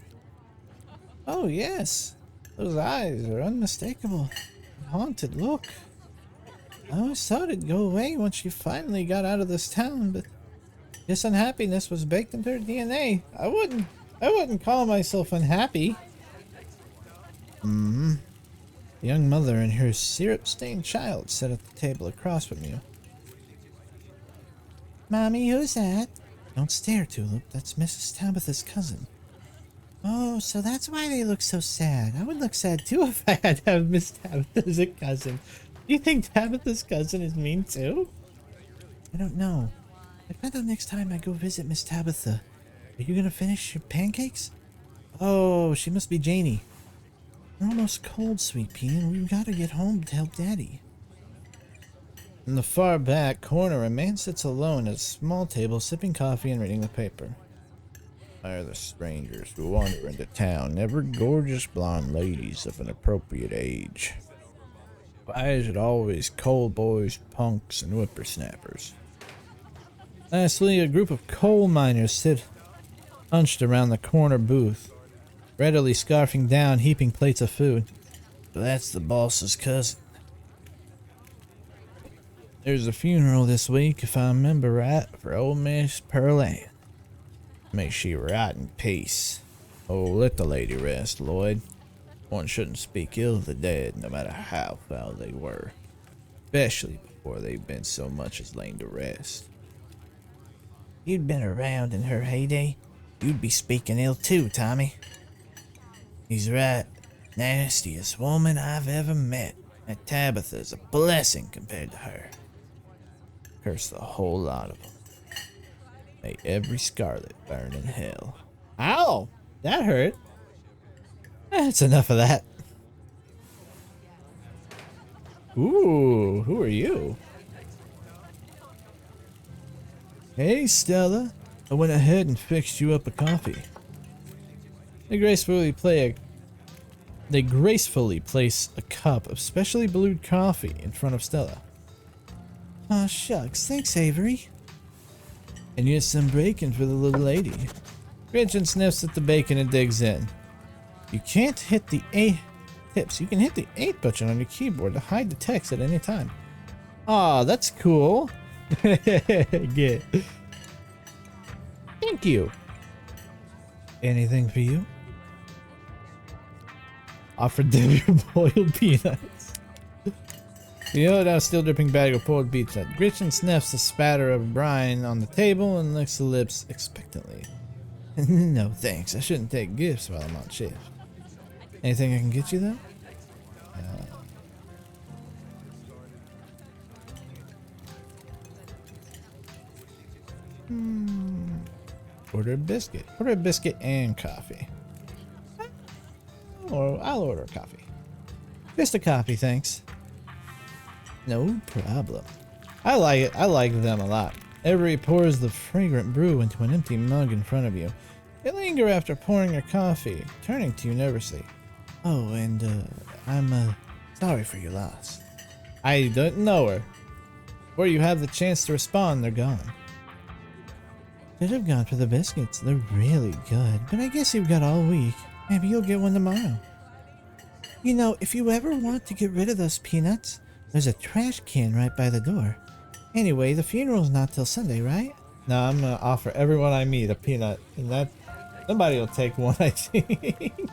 Oh yes. Those eyes are unmistakable. Haunted look. I always thought it'd go away once she finally got out of this town, but this unhappiness was baked into her DNA. I wouldn't call myself unhappy. The young mother and her syrup-stained child sit at the table across from you. Mommy, who's that? Don't stare, Tulip. That's Mrs. Tabitha's cousin. Oh, so that's why they look so sad. I would look sad too if I had to have Miss Tabitha as a cousin. Do you think Tabitha's cousin is mean too? I don't know. I find out next time I go visit Miss Tabitha. Are you gonna finish your pancakes? Oh, she must be Janie. We're almost cold, Sweet Pea, and we've got to get home to help Daddy. In the far back corner, a man sits alone at a small table, sipping coffee and reading the paper. Why are the strangers who wander into town never gorgeous blonde ladies of an appropriate age? Why is it always coal boys, punks, and whippersnappers? Lastly, a group of coal miners sit hunched around the corner booth, readily scarfing down heaping plates of food. So that's the boss's cousin. There's a funeral this week, if I remember right, for old Miss Pearl Ann. May she rot in peace. Oh, let the lady rest, Lloyd. One shouldn't speak ill of the dead, no matter how foul they were, especially before they've been so much as lain to rest. You'd been around in her heyday, you'd be speaking ill too, Tommy. He's right. Nastiest woman I've ever met. That Tabitha's a blessing compared to her. Curse the whole lot of them. May every Scarlet burn in hell. Ow! That hurt. That's enough of that. Ooh, who are you? Hey, Stella. I went ahead and fixed you up a coffee. They gracefully place a cup of specially brewed coffee in front of Stella. Aw, shucks. Thanks, Avery. And here's some bacon for the little lady. Gretchen sniffs at the bacon and digs in. You can't hit the A tips. You can hit the 8 button on your keyboard to hide the text at any time. Aw, that's cool. Good. Thank you. Anything for you? Offered them your boiled peanuts. You know that still dripping bag of boiled peanut. Gretchen sniffs the spatter of brine on the table and licks the lips expectantly. No thanks, I shouldn't take gifts while I'm on shift. Anything I can get you though? Order a biscuit. Order a biscuit and coffee. Or I'll order a coffee. Just a coffee, thanks. No problem. I like it. I like them a lot. Avery pours the fragrant brew into an empty mug in front of you. They linger after pouring your coffee, turning to you nervously. Oh, and I'm sorry for your loss. I don't know her. Before you have the chance to respond, they're gone. Should have gone for the biscuits. They're really good, but I guess you've got all week. Maybe you'll get one tomorrow. You know, if you ever want to get rid of those peanuts, there's a trash can right by the door. Anyway, the funeral's not till Sunday, right? No, I'm gonna offer everyone I meet a peanut, and that somebody will take one, I think.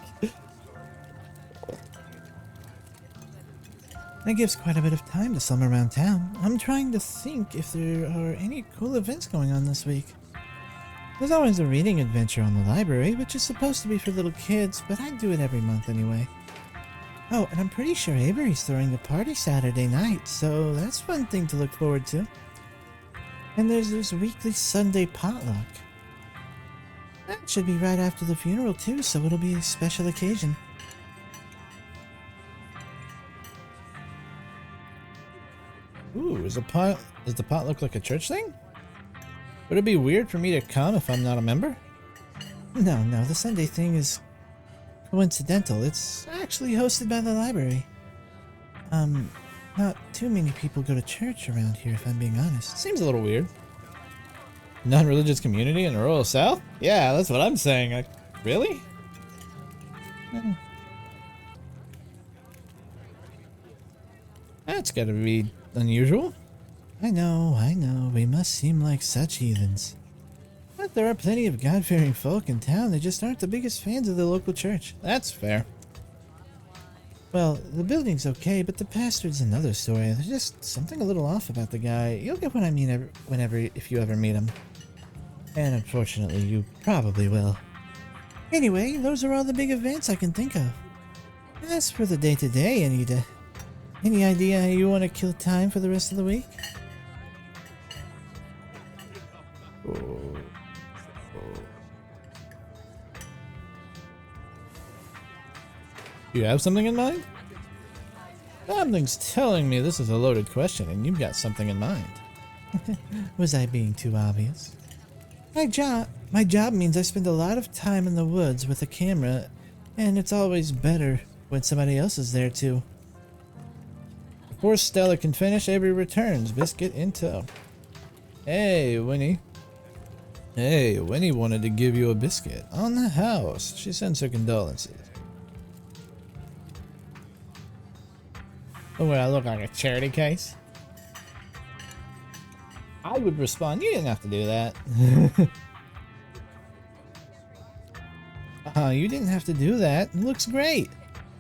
That gives quite a bit of time to sum around town. I'm trying to think if there are any cool events going on this week. There's always a reading adventure on the library, which is supposed to be for little kids, but I do it every month anyway. Oh, and I'm pretty sure Avery's throwing a party Saturday night, so that's one thing to look forward to. And there's this weekly Sunday potluck. That should be right after the funeral too, so it'll be a special occasion. Ooh, does the potluck like a church thing? Would it be weird for me to come if I'm not a member? No, the Sunday thing is coincidental. It's actually hosted by the library. Not too many people go to church around here, if I'm being honest. Seems a little weird. Non-religious community in the rural South? Yeah, that's what I'm saying. Really? That's gotta be unusual. I know, we must seem like such heathens. But there are plenty of God-fearing folk in town, they just aren't the biggest fans of the local church. That's fair. Well, the building's okay, but the pastor's another story. There's just something a little off about the guy. You'll get what I mean if you ever meet him. And unfortunately, you probably will. Anyway, those are all the big events I can think of. As for the day-to-day, Anita, any idea how you want to kill time for the rest of the week? You have something in mind? Something's telling me this is a loaded question and you've got something in mind. Was I being too obvious? My job means I spend a lot of time in the woods with a camera, and it's always better when somebody else is there too. Before Stella can finish, Avery returns, biscuit in tow. Hey, Winnie. Hey, Winnie wanted to give you a biscuit. On the house. She sends her condolences. Oh, I look like a charity case? I would respond, you didn't have to do that. You didn't have to do that. It looks great.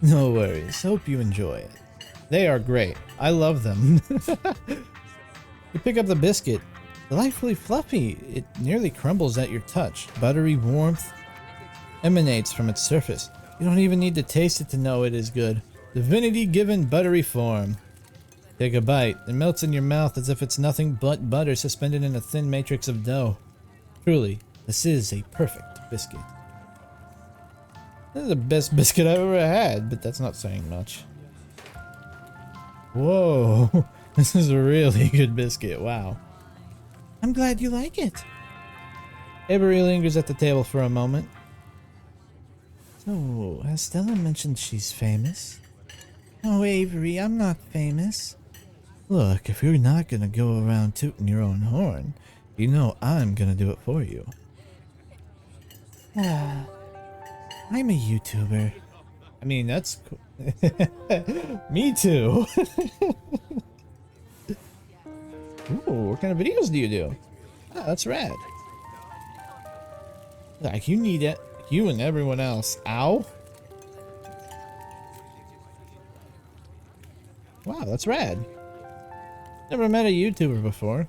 No worries. Hope you enjoy it. They are great. I love them. You pick up the biscuit. Delightfully fluffy. It nearly crumbles at your touch. Buttery warmth emanates from its surface. You don't even need to taste it to know it is good. Divinity given buttery form. Take a bite. It melts in your mouth as if it's nothing but butter suspended in a thin matrix of dough. Truly, this is a perfect biscuit. This is the best biscuit I've ever had, but that's not saying much. Whoa, this is a really good biscuit. Wow. I'm glad you like it. Avery lingers at the table for a moment. So, has Stella mentioned she's famous? Oh, Avery, I'm not famous. Look, if you're not gonna go around tooting your own horn, you know I'm gonna do it for you. Ah, I'm a YouTuber. I mean, that's cool. Me too. Ooh, what kind of videos do you do? Ah, that's rad. Like, you need it. You and everyone else. Ow. Wow, that's rad. Never met a YouTuber before.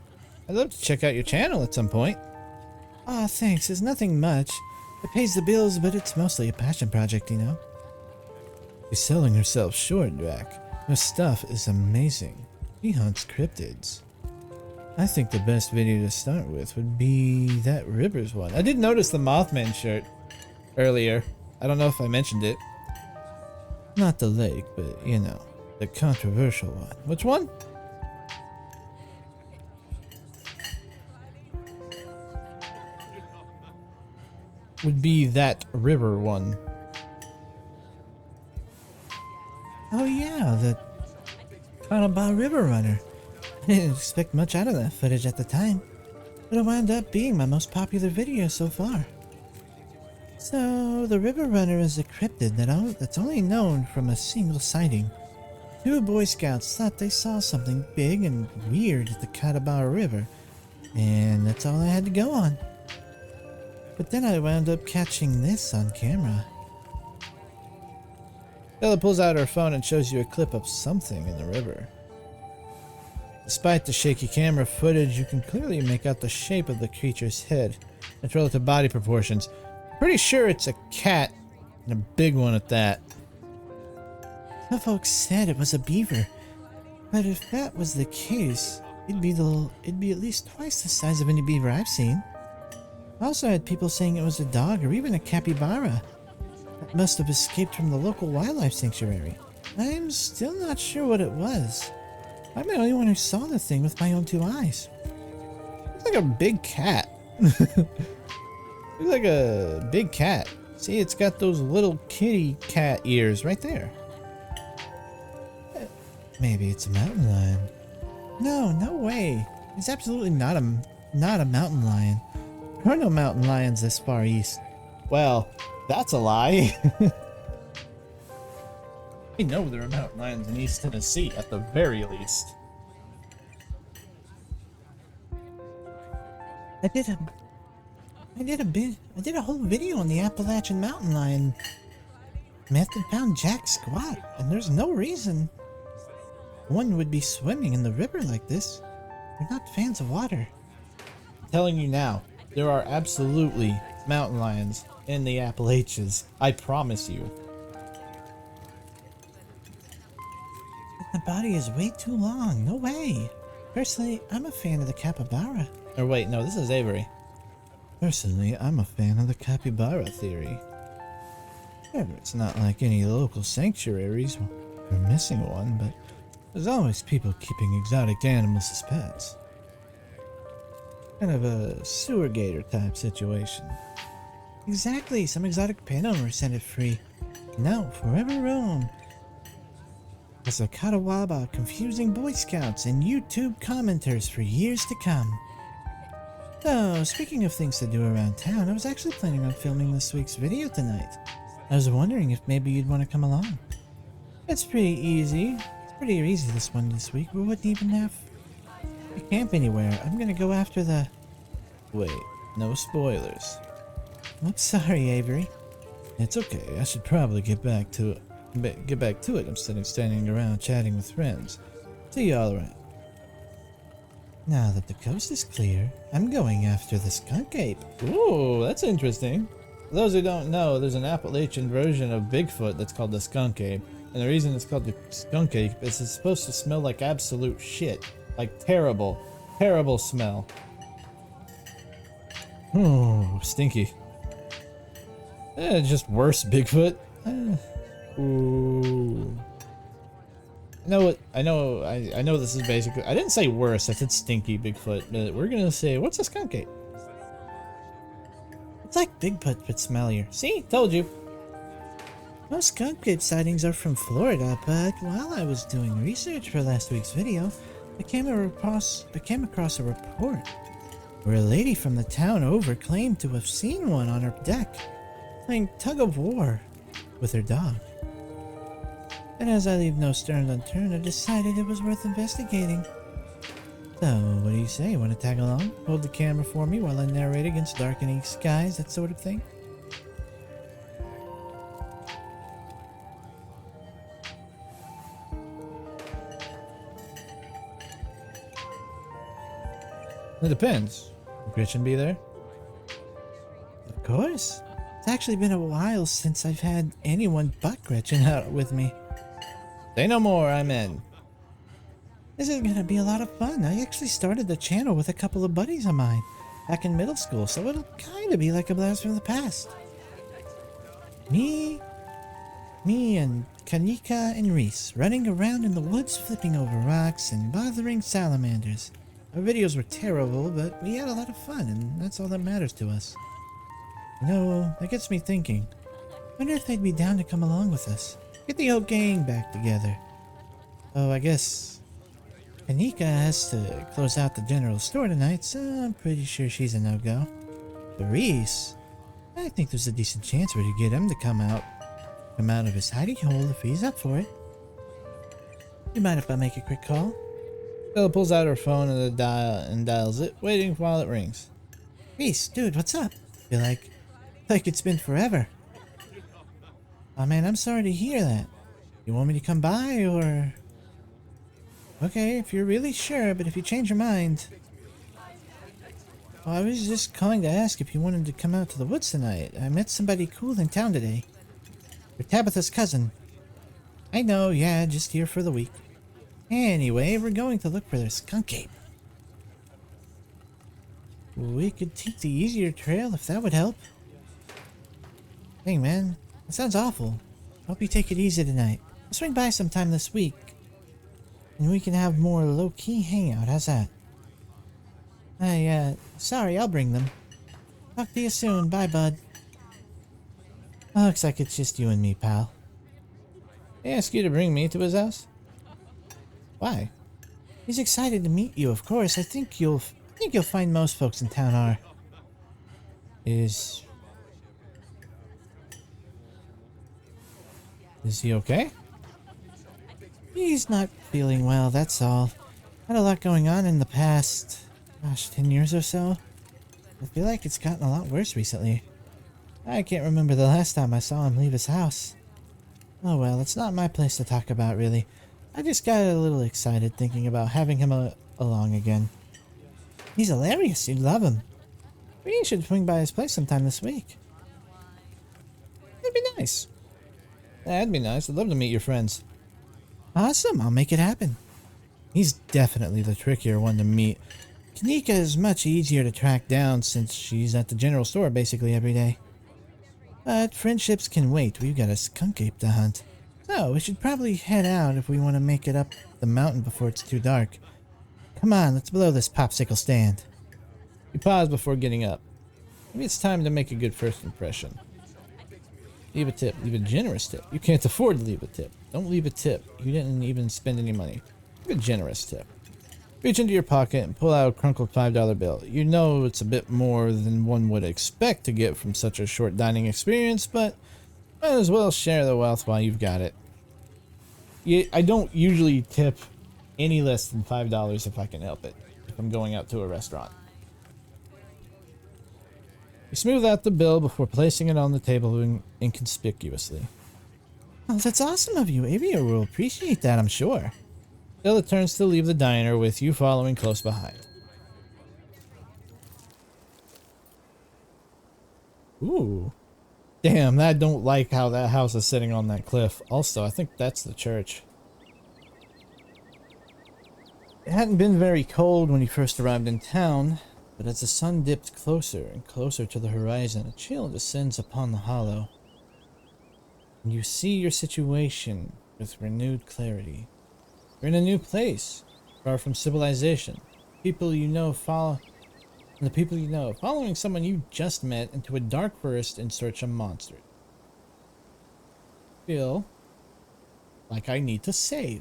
I'd love to check out your channel at some point. Aw, thanks. It's nothing much. It pays the bills, but it's mostly a passion project, you know? She's selling herself short, Drac. Her stuff is amazing. She hunts cryptids. I think the best video to start with would be that Rivers one. I did notice the Mothman shirt earlier. I don't know if I mentioned it. Not the lake, but you know, the controversial one. Which one? Would be that river one. Oh yeah, the Kanaba River Runner. I didn't expect much out of that footage at the time, but it wound up being my most popular video so far. So, the River Runner is a cryptid that's only known from a single sighting. Two Boy Scouts thought they saw something big and weird at the Kanaba River, and that's all I had to go on. But then I wound up catching this on camera. Bella pulls out her phone and shows you a clip of something in the river. Despite the shaky camera footage, you can clearly make out the shape of the creature's head and its relative body proportions. Pretty sure it's a cat, and a big one at that. Some folks said it was a beaver, but if that was the case, it'd be at least twice the size of any beaver I've seen. I also had people saying it was a dog or even a capybara that must have escaped from the local wildlife sanctuary. I'm still not sure what it was. I'm the only one who saw the thing with my own two eyes. Looks like a big cat. Looks like a big cat. See, it's got those little kitty cat ears right there. Maybe it's a mountain lion. No, no way. It's absolutely not a mountain lion. There are no mountain lions this far east. Well, that's a lie. I know there are mountain lions in East Tennessee, at the very least. I did a whole video on the Appalachian mountain lion. Met and found Jack squat, and there's no reason one would be swimming in the river like this. We're not fans of water. I'm telling you now, there are absolutely mountain lions in the Appalachians. I promise you. The body is way too long. No way. Personally, I'm a fan of the capybara. Or wait, no, this is Avery. Personally, I'm a fan of the capybara theory. Sure, it's not like any local sanctuaries. We're missing one, but there's always people keeping exotic animals as pets. Kind of a sewer gator type situation. Exactly, some exotic pet owner sent it free. Now, forever roam. As a Catawaba confusing Boy Scouts and YouTube commenters for years to come. So, speaking of things to do around town, I was actually planning on filming this week's video tonight. I was wondering if maybe you'd want to come along. It's pretty easy. It's pretty easy this week. We wouldn't even have to camp anywhere. I'm gonna go after the... Wait, no spoilers. I'm sorry, Avery. It's okay. I should probably get back to it instead of standing around chatting with friends. See you all around. Now that the coast is clear, I'm going after the skunk ape. Ooh, that's interesting. For those who don't know, there's an Appalachian version of Bigfoot that's called the skunk ape. And the reason it's called the skunk ape is it's supposed to smell like absolute shit. Like terrible, terrible smell. Oh, stinky. Just worse Bigfoot. Ooh. I know this is basically, I didn't say worse, I said stinky Bigfoot, but we're gonna say, what's a skunk ape? It's like Bigfoot, but smellier. See? Told you. Most skunk ape sightings are from Florida, but while I was doing research for last week's video, I came across a report where a lady from the town over claimed to have seen one on her deck, playing tug of war with her dog. And as I leave no stone unturned, I decided it was worth investigating. So, what do you say? Want to tag along? Hold the camera for me while I narrate against darkening skies, that sort of thing? It depends. Will Gretchen be there? Of course. It's actually been a while since I've had anyone but Gretchen out with me. Say no more, I'm in. This is gonna be a lot of fun. I actually started the channel with a couple of buddies of mine back in middle school, so it'll kinda be like a blast from the past. Me and Kanika and Reese running around in the woods, flipping over rocks and bothering salamanders. Our videos were terrible, but we had a lot of fun, and that's all that matters to us. You know, that gets me thinking. Wonder if they'd be down to come along with us. Get the whole gang back together. Oh, I guess Kanika has to close out the general store tonight, so I'm pretty sure she's a no-go. But Reese, I think there's a decent chance we could get him to come out of his hidey hole if he's up for it. You mind if I make a quick call? Bella pulls out her phone and dials it, waiting while it rings. Reese, dude, what's up? Feel like it's been forever. Oh man, I'm sorry to hear that. You want me to come by, or... Okay, if you're really sure, but if you change your mind... Oh, I was just calling to ask if you wanted to come out to the woods tonight. I met somebody cool in town today. You're Tabitha's cousin. I know, yeah, just here for the week. Anyway, we're going to look for their skunk ape. We could take the easier trail if that would help. Hey man, that sounds awful. Hope you take it easy tonight. I'll swing by sometime this week, and we can have more low-key hangout. How's that? Sorry, I'll bring them. Talk to you soon. Bye, bud. Looks like it's just you and me, pal. He asked you to bring me to his house? Why? He's excited to meet you, of course. I think you'll find most folks in town are. Is he okay? He's not feeling well, that's all. Had a lot going on in the past, 10 years or so. I feel like it's gotten a lot worse recently. I can't remember the last time I saw him leave his house. Oh well, it's not my place to talk about, really. I just got a little excited thinking about having him along again. He's hilarious, you'd love him. We should swing by his place sometime this week. That'd be nice. That'd be nice, I'd love to meet your friends. Awesome, I'll make it happen. He's definitely the trickier one to meet. Kanika is much easier to track down since she's at the general store basically every day. But friendships can wait, we've got a skunk ape to hunt. So, we should probably head out if we want to make it up the mountain before it's too dark. Come on, let's blow this popsicle stand. You pause before getting up. Maybe it's time to make a good first impression. Leave a tip. Leave a generous tip. You can't afford to leave a tip. Don't leave a tip. You didn't even spend any money. Leave a generous tip. Reach into your pocket and pull out a crumpled $5 bill. You know it's a bit more than one would expect to get from such a short dining experience, but might as well share the wealth while you've got it. I don't usually tip any less than $5 if I can help it, if I'm going out to a restaurant. You smooth out the bill before placing it on the table inconspicuously. Oh, that's awesome of you. Avia will appreciate that, I'm sure. Stella turns to leave the diner with you following close behind. Ooh. Damn, I don't like how that house is sitting on that cliff. Also, I think that's the church. It hadn't been very cold when he first arrived in town, but as the sun dipped closer and closer to the horizon, a chill descends upon the hollow. And you see your situation with renewed clarity. You're in a new place, far from civilization. People you know follow the people you know, following someone you just met into a dark forest in search of monsters. Feel like I need to save.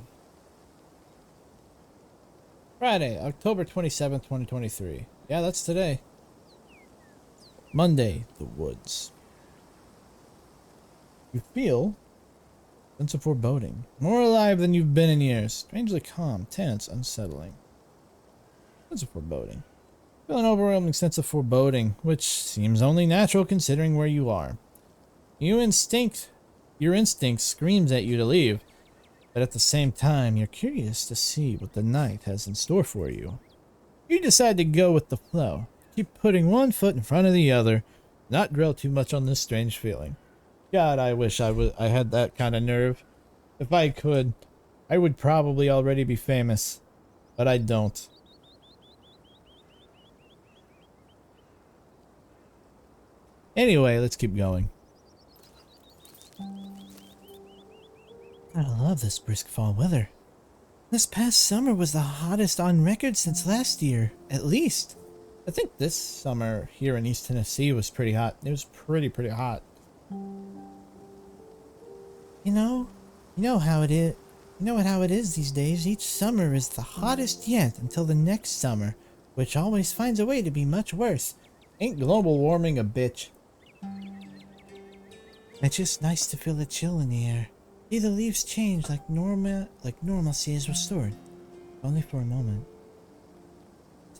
Friday, October 27th, 2023. Yeah, that's today. Monday, the woods. You feel a sense of foreboding. More alive than you've been in years. Strangely calm, tense, unsettling. Sense of foreboding. Feel an overwhelming sense of foreboding, which seems only natural considering where you are. Your instinct screams at you to leave, but at the same time, you're curious to see what the night has in store for you. You decide to go with the flow. Keep putting one foot in front of the other, not dwell too much on this strange feeling. God, I wish I had that kind of nerve. If I could, I would probably already be famous, but I don't. Anyway, let's keep going. I love this brisk fall weather. This past summer was the hottest on record since last year, at least. I think this summer here in East Tennessee was pretty hot. It was pretty hot. You know how it is. You know how it is these days. Each summer is the hottest yet until the next summer, which always finds a way to be much worse. Ain't global warming a bitch? It's just nice to feel the chill in the air. See the leaves change like normalcy is restored. Only for a moment.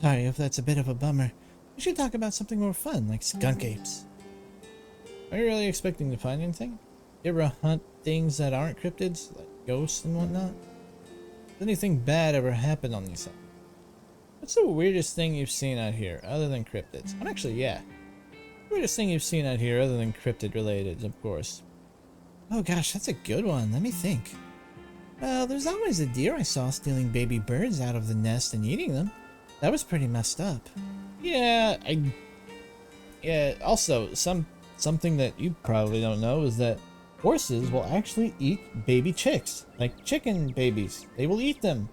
Sorry if that's a bit of a bummer. We should talk about something more fun, like skunk apes. Are you really expecting to find anything? You ever hunt things that aren't cryptids, like ghosts and whatnot? Does anything bad ever happen on these things? What's the weirdest thing you've seen out here, other than cryptids? Yeah. Weirdest thing you've seen out here, other than cryptid related, of course. Oh gosh, that's a good one. Let me think. Well, there's always a deer I saw stealing baby birds out of the nest and eating them. That was pretty messed up. Yeah, also, something that you probably don't know is that horses will actually eat baby chicks. Like chicken babies. They will eat them.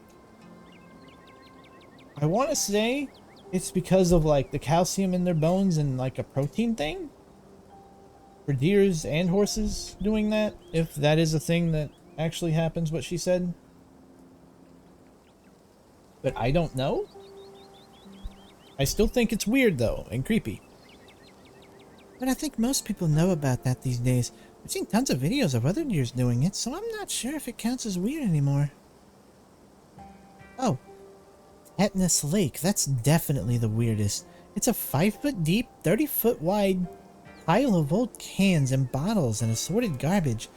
I want to say it's because of like the calcium in their bones and like a protein thing. For deers and horses doing that, if that is a thing that actually happens, what she said. But I don't know. I still think it's weird though, and creepy. But I think most people know about that these days. I've seen tons of videos of other deers doing it, so I'm not sure if it counts as weird anymore. Oh, Tetanus Lake, that's definitely the weirdest. It's a 5-foot deep, 30-foot wide pile of old cans and bottles and assorted garbage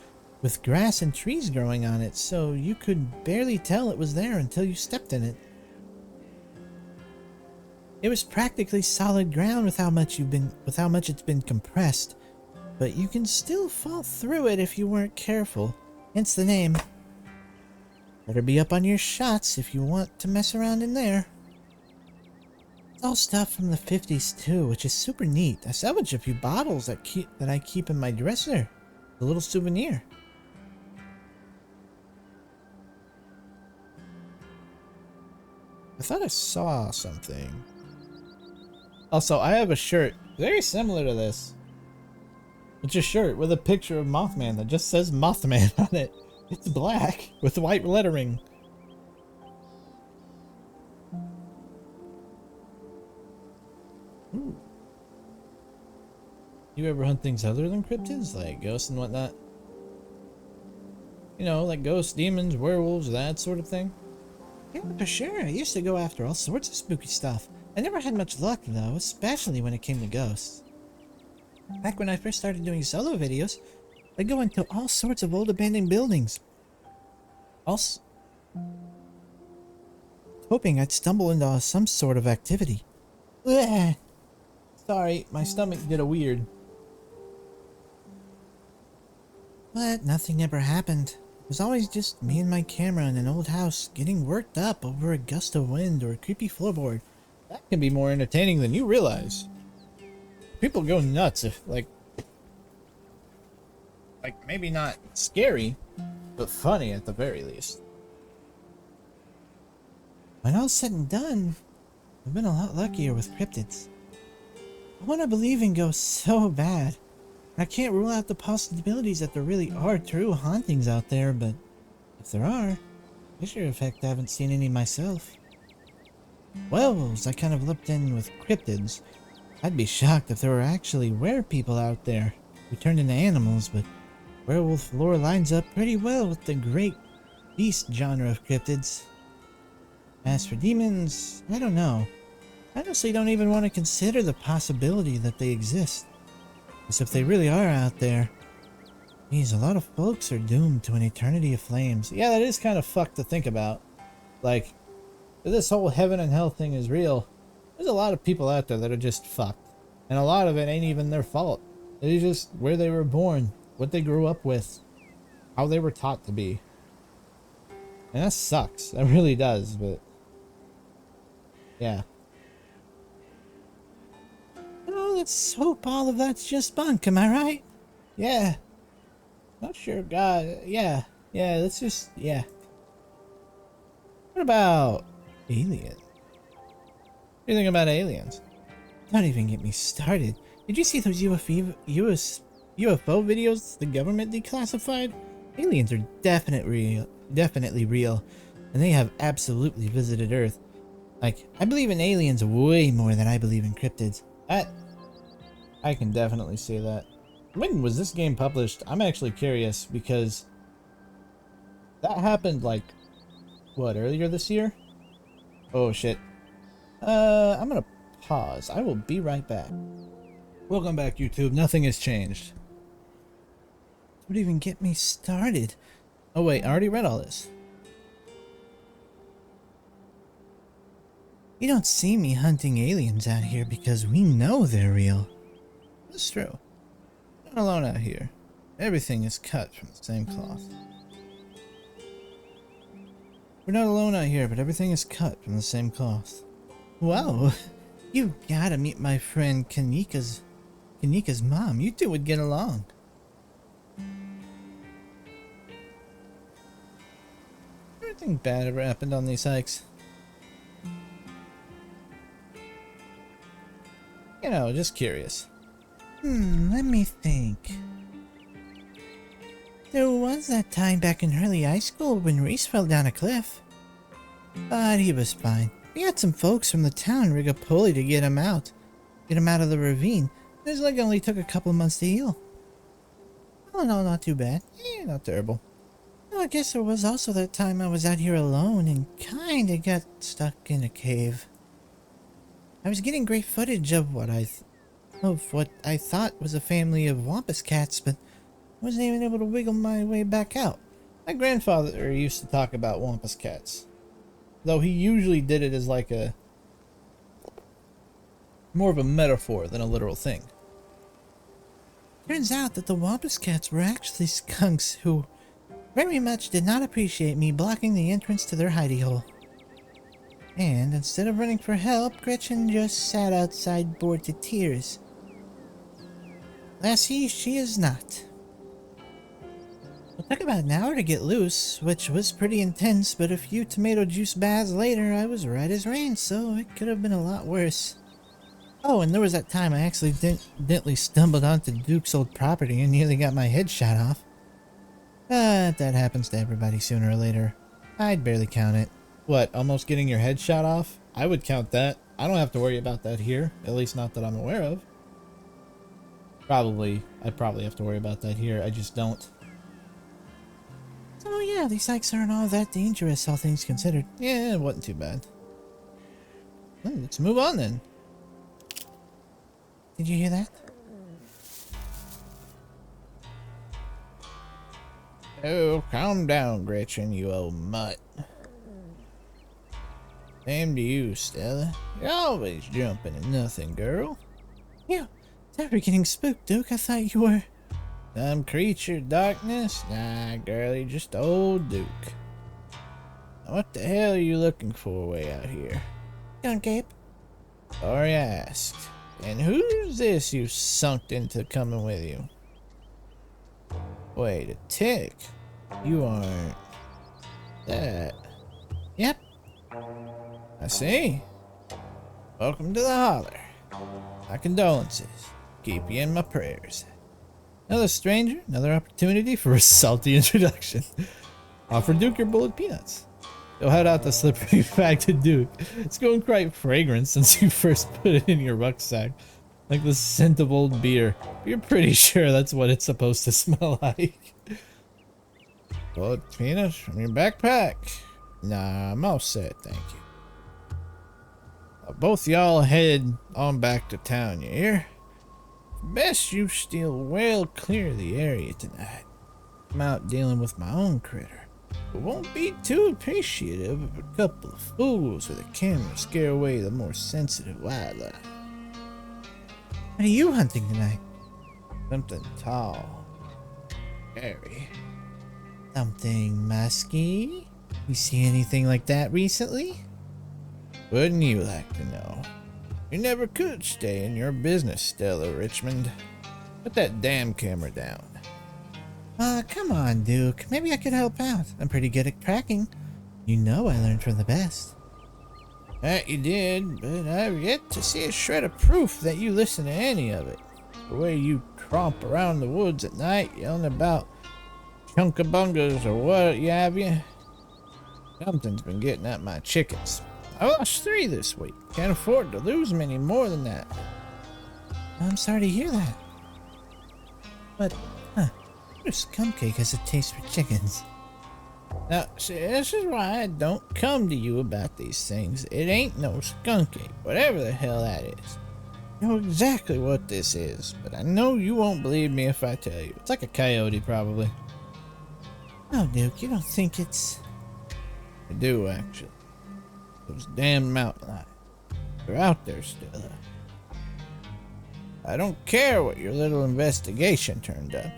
with grass and trees growing on it, so you could barely tell it was there until you stepped in it. It was practically solid ground with how much it's been compressed, but you can still fall through it if you weren't careful, hence the name. Better be up on your shots if you want to mess around in there. It's all stuff from the 50s too, which is super neat. I salvaged a few bottles that I keep in my dresser. A little souvenir. I thought I saw something. Also, I have a shirt very similar to this. It's a shirt with a picture of Mothman that just says Mothman on it. It's black with white lettering. Ooh. You ever hunt things other than cryptids, like ghosts and whatnot? You know, like ghosts, demons, werewolves, that sort of thing? Yeah, for sure. I used to go after all sorts of spooky stuff. I never had much luck, though, especially when it came to ghosts. Back when I first started doing solo videos, I'd go into all sorts of old abandoned buildings. Hoping I'd stumble into some sort of activity. Ugh. Sorry, my stomach did a weird. But nothing ever happened. It was always just me and my camera in an old house getting worked up over a gust of wind or a creepy floorboard. That can be more entertaining than you realize. People go nuts if, like maybe not scary, but funny at the very least. When all's said and done, I've been a lot luckier with cryptids. I want to believe in ghosts so bad. I can't rule out the possibilities that there really are true hauntings out there, but if there are, I sure in fact haven't seen any myself. Werewolves, I kind of looked in with cryptids. I'd be shocked if there were actually were-people out there who turned into animals, but werewolf lore lines up pretty well with the great beast genre of cryptids. As for demons, I don't know. I honestly don't even want to consider the possibility that they exist. Because if they really are out there, geez, a lot of folks are doomed to an eternity of flames. Yeah, that is kind of fucked to think about. Like, if this whole heaven and hell thing is real, there's a lot of people out there that are just fucked. And a lot of it ain't even their fault. It's just where they were born, what they grew up with, how they were taught to be. And that sucks. That really does, but... yeah. Oh, let's hope all of that's just bunk, am I right? Yeah. Not sure, God. Yeah. Yeah, let's just... yeah. What about aliens? What do you think about aliens? Don't even get me started. Did you see those UFO videos the government declassified? Aliens are definitely real, and they have absolutely visited Earth. Like, I believe in aliens way more than I believe in cryptids. I can definitely see that. When was this game published? I'm actually curious because that happened like, what, earlier this year? Oh shit. I'm gonna pause. I will be right back. Welcome back, YouTube. Nothing has changed. Don't even get me started. Oh wait, I already read all this. You don't see me hunting aliens out here because we know they're real. That's true. Not alone out here. Everything is cut from the same cloth. We're not alone out here, but everything is cut from the same cloth. Whoa, you gotta meet my friend Kanika's mom. You two would get along. Anything bad ever happened on these hikes? You know, just curious. Let me think. There was that time back in early high school when Reese fell down a cliff. But he was fine. We had some folks from the town rig a pulley to get him out of the ravine. His leg only took a couple months to heal. Oh no, not too bad. Not terrible. Well, I guess there was also that time I was out here alone and kinda got stuck in a cave. I was getting great footage of what I thought was a family of wampus cats, but I wasn't even able to wiggle my way back out. My grandfather used to talk about wampus cats, though he usually did it as like a more of a metaphor than a literal thing. Turns out that the wampus cats were actually skunks who very much did not appreciate me blocking the entrance to their hidey hole. And instead of running for help, Gretchen just sat outside bored to tears. Lassie, she is not. It took about an hour to get loose, which was pretty intense, but a few tomato juice baths later, I was right as rain, so it could have been a lot worse. Oh, and there was that time I accidentally stumbled onto Duke's old property and nearly got my head shot off. But that happens to everybody sooner or later. I'd barely count it. What, almost getting your head shot off? I would count that. I don't have to worry about that here, at least not that I'm aware of. I'd probably have to worry about that here, I just don't. So yeah, these hikes aren't all that dangerous, all things considered. Yeah, it wasn't too bad. Well, let's move on then. Did you hear that? Oh, calm down, Gretchen, you old mutt. Same to you, Stella. You're always jumping at nothing, girl. You, never getting spooked, Duke. I thought you were... Some creature of darkness? Nah, girlie, just old Duke. Now, what the hell are you looking for way out here? Don't gape. Sorry I asked. And who's this you sunk into coming with you? Wait, a tick? You aren't... that... Yep. I see. Welcome to the holler. My condolences. Keep you in my prayers. Another stranger, another opportunity for a salty introduction. Offer Duke your bullet peanuts. You'll head out the slippery bag to Duke. It's going quite fragrant since you first put it in your rucksack. Like the scent of old beer. You're pretty sure that's what it's supposed to smell like. Bullet peanuts from your backpack? Nah, I'm all set, thank you. Both y'all head on back to town, you hear? Best you steal well clear of the area tonight. I'm out dealing with my own critter. But won't be too appreciative of a couple of fools with a camera scare away the more sensitive wildlife. What are you hunting tonight? Something tall. Scary. Something musky? You see anything like that recently? Wouldn't you like to know? You never could stay in your business, Stella Richmond. Put that damn camera down. Come on, Duke. Maybe I could help out. I'm pretty good at tracking. You know I learned from the best. That you did, but I've yet to see a shred of proof that you listen to any of it. The way you tromp around the woods at night yelling about chunkabungas or what have you. Something's been getting at my chickens. I lost 3 this week. Can't afford to lose many more than that. I'm sorry to hear that. But, your scum cake has a taste for chickens. Now, see, this is why I don't come to you about these things. It ain't no skunk ape, whatever the hell that is. You know exactly what this is, but I know you won't believe me if I tell you. It's like a coyote, probably. No, Duke, you don't think it's... I do, actually. Those damn mountain lions. They're out there still. I don't care what your little investigation turned up.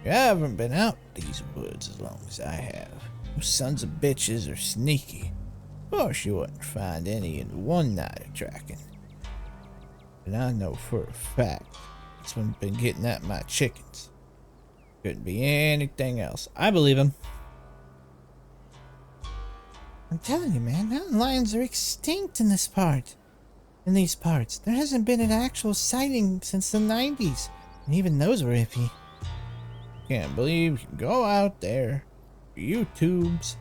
You haven't been out these woods as long as I have. Those sons of bitches are sneaky. Of course you wouldn't find any in one night of tracking. But I know for a fact it's been getting at my chickens. Couldn't be anything else. I believe him. I'm telling you, man, mountain lions are extinct in this part. In these parts. There hasn't been an actual sighting since the 90s. And even those were iffy. Can't believe you can go out there, YouTubes,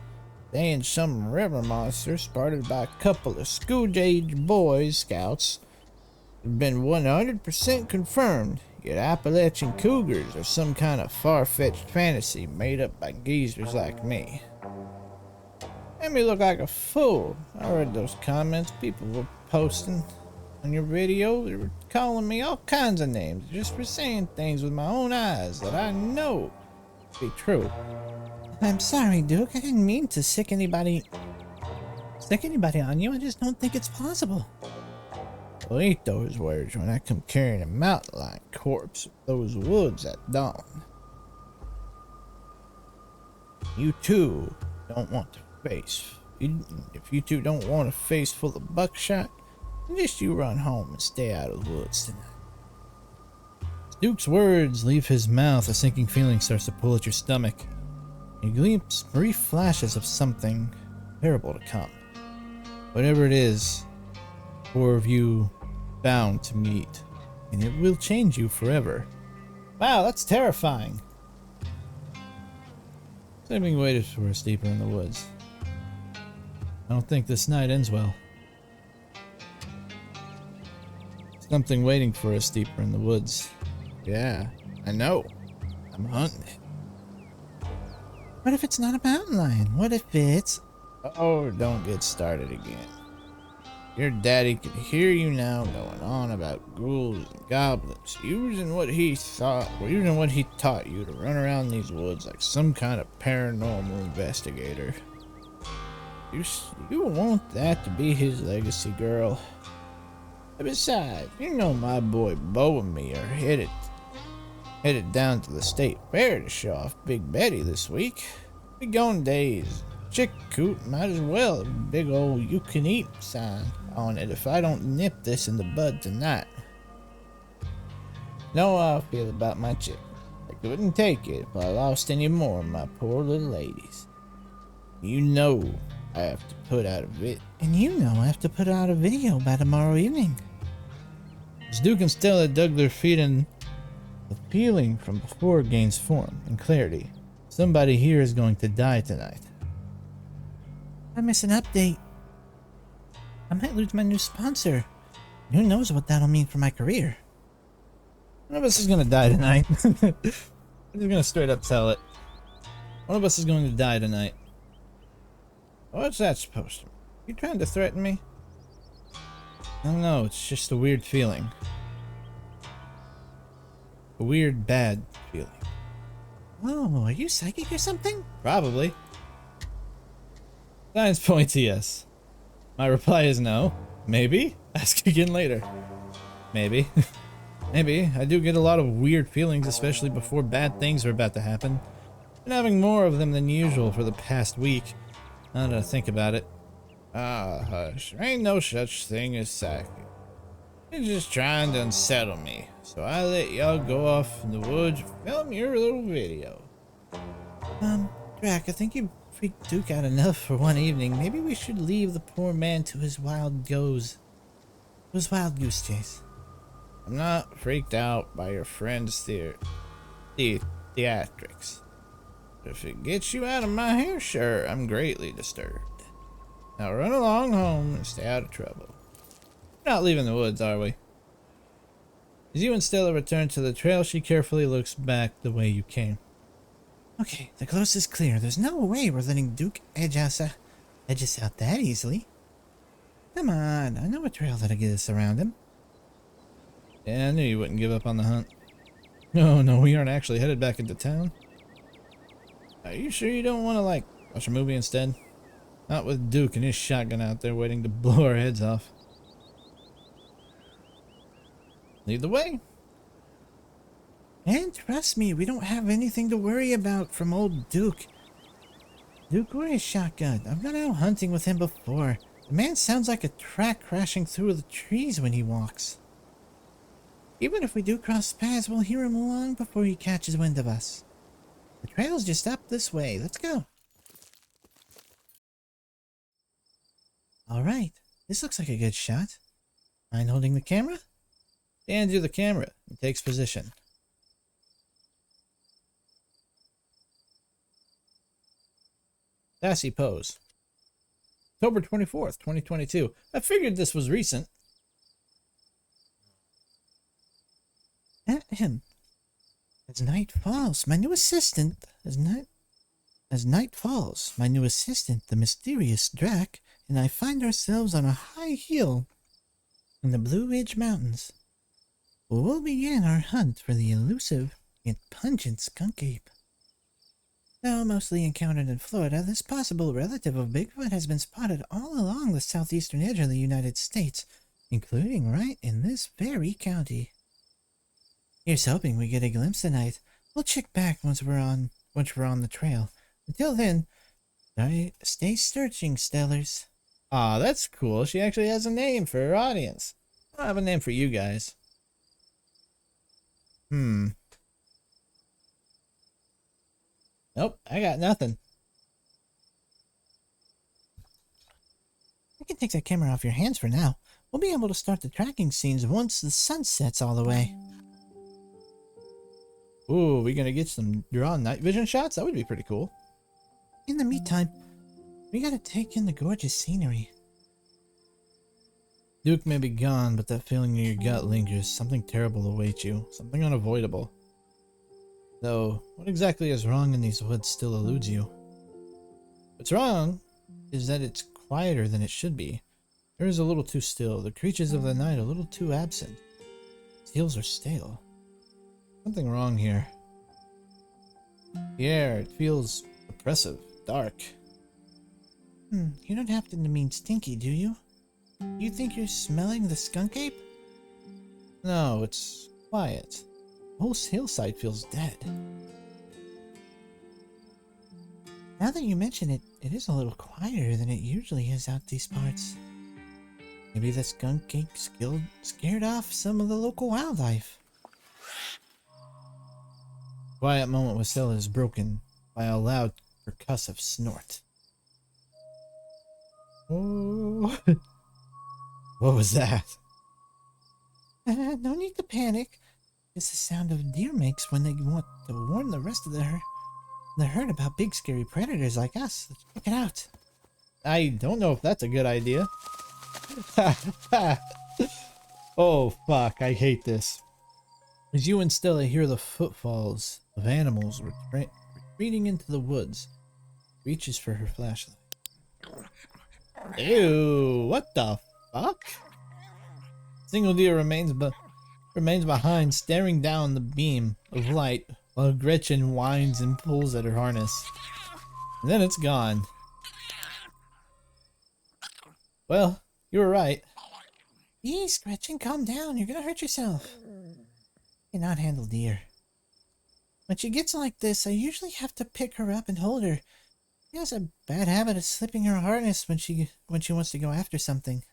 saying some river monster started by a couple of school-age boys scouts have been 100% confirmed, yet Appalachian cougars are some kind of far-fetched fantasy made up by geezers like me. Made me look like a fool. I read those comments people were posting on your video. They were calling me all kinds of names just for saying things with my own eyes that I know to be true. I'm sorry, Duke. I didn't mean to stick anybody on you. I just don't think it's possible. Well, eat those words when I come carrying a mountain lion corpse of those woods at dawn. You two don't want to face. If you two don't want a face full of buckshot, then just you run home and stay out of the woods tonight. Duke's words leave his mouth. A sinking feeling starts to pull at your stomach. You glimpse brief flashes of something terrible to come. Whatever it is, 4 of you bound to meet, and it will change you forever. Wow, that's terrifying. Something waited for us deeper in the woods. I don't think this night ends well. Something waiting for us deeper in the woods. Yeah, I know. I'm hunting it. What if it's not a mountain lion? What if it's... Oh, don't get started again. Your daddy could hear you now going on about ghouls and goblins, using what he taught you to run around these woods like some kind of paranormal investigator. You want that to be his legacy, girl. And besides, you know my boy Bo and me are headed down to the state fair to show off Big Betty this week. Be gone days. Chick coot might as well have a big old "you can eat" sign on it if I don't nip this in the bud tonight. Know how I feel about my chick. I couldn't take it if I lost any more of my poor little ladies. You know I have to put out a vid. And you know I have to put out a video by tomorrow evening. As Duke and Stella dug their feet in, the feeling from before gains form and clarity. Somebody here is going to die tonight. I miss an update. I might lose my new sponsor. Who knows what that'll mean for my career? One of us is going to die tonight. I'm just going to straight up tell it. One of us is going to die tonight. What's that supposed to mean? You trying to threaten me? I don't know, it's just a weird feeling. A weird, bad feeling. Oh, are you psychic or something? Probably. Science points yes. My reply is no. Maybe? Ask again later. Maybe. Maybe. I do get a lot of weird feelings, especially before bad things are about to happen. Been having more of them than usual for the past week. Now that I think about it. Ah, hush. There ain't no such thing as psychic. You're just trying to unsettle me. So I let y'all go off in the woods and film your little video. Drac, I think you freaked Duke out enough for one evening. Maybe we should leave the poor man to his wild goes. His wild goose chase. I'm not freaked out by your friend's theatrics. If it gets you out of my hair, sure, I'm greatly disturbed. Now run along home and stay out of trouble. We're not leaving the woods, are we? As you and Stella return to the trail, she carefully looks back the way you came. Okay, the coast is clear. There's no way we're letting Duke edge us out that easily. Come on, I know a trail that'll get us around him. Yeah, I knew you wouldn't give up on the hunt. No, we aren't actually headed back into town. Are you sure you don't want to, like, watch a movie instead? Not with Duke and his shotgun out there waiting to blow our heads off. Lead the way. And trust me, we don't have anything to worry about from old Duke. Duke or his shotgun. I've gone out hunting with him before. The man sounds like a track crashing through the trees when he walks. Even if we do cross paths, we'll hear him long before he catches wind of us. The trail's just up this way. Let's go. Alright, this looks like a good shot. Mind holding the camera? Hands you the camera and takes position. Sassy pose. October 24th, 2022. I figured this was recent. Ahem. As night falls, my new assistant, the mysterious Drac, and I find ourselves on a high hill in the Blue Ridge Mountains. We'll begin our hunt for the elusive yet pungent skunk ape. Though mostly encountered in Florida, this possible relative of Bigfoot has been spotted all along the southeastern edge of the United States, including right in this very county. Here's hoping we get a glimpse tonight. We'll check back once we're on the trail. Until then, stay searching, Stellars. Aw, that's cool. She actually has a name for her audience. I don't have a name for you guys. Nope, I got nothing. I can take that camera off your hands for now. We'll be able to start the tracking scenes once the sun sets all the way. Ooh, we gonna get some drawn night vision shots? That would be pretty cool. In the meantime, we gotta take in the gorgeous scenery. Duke may be gone, but that feeling in your gut lingers. Something terrible awaits you. Something unavoidable. Though, what exactly is wrong in these woods still eludes you. What's wrong is that it's quieter than it should be. Air is a little too still. The creatures of the night a little too absent. Its heels are stale. Something wrong here. The air, it feels oppressive, dark. You don't happen to mean stinky, do you? You think you're smelling the skunk ape? No, it's quiet. The whole hillside feels dead. Now that you mention it, it is a little quieter than it usually is out these parts. Maybe the skunk ape scared off some of the local wildlife. Quiet moment with Stella is broken by a loud percussive snort. Oh, what was that? No need to panic. It's the sound a deer makes when they want to warn the rest of the herd about big scary predators like us. Let's check it out. I don't know if that's a good idea. Oh, fuck. I hate this. As you and Stella hear the footfalls of animals retreating into the woods, reaches for her flashlight. Ew, what the fuck? Single deer remains behind, staring down the beam of light while Gretchen whines and pulls at her harness. And then it's gone. Well, you were right. Please, Gretchen, calm down. You're gonna hurt yourself. Cannot handle deer. When she gets like this, I usually have to pick her up and hold her. She has a bad habit of slipping her harness when she wants to go after something.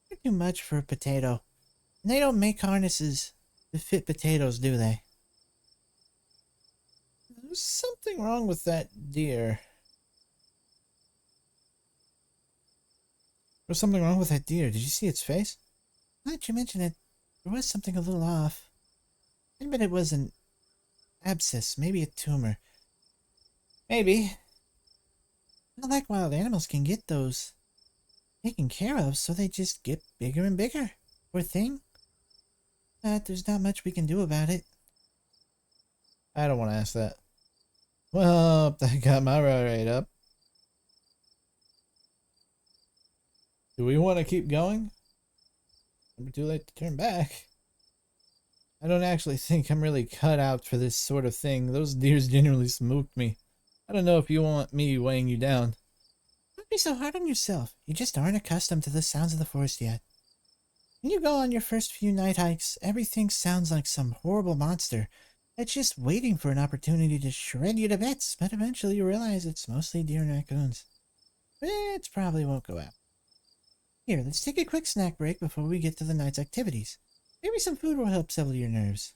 They're too much for a potato. And they don't make harnesses to fit potatoes, do they? There's something wrong with that deer. There's something wrong with that deer. Did you see its face? Now that you mention it, there was something a little off. I bet it was an abscess, maybe a tumor. Maybe. Not like wild animals can get those taken care of, so they just get bigger and bigger. Poor thing. But there's not much we can do about it. I don't want to ask that. Well, I got my rate up. Do we want to keep going? Never too late to turn back. I don't actually think I'm really cut out for this sort of thing. Those deers genuinely smoked me. I don't know if you want me weighing you down. Don't be so hard on yourself. You just aren't accustomed to the sounds of the forest yet. When you go on your first few night hikes, everything sounds like some horrible monster that's just waiting for an opportunity to shred you to bits, but eventually you realize it's mostly deer and raccoons. It probably won't go out. Here, let's take a quick snack break before we get to the night's activities. Maybe some food will help settle your nerves.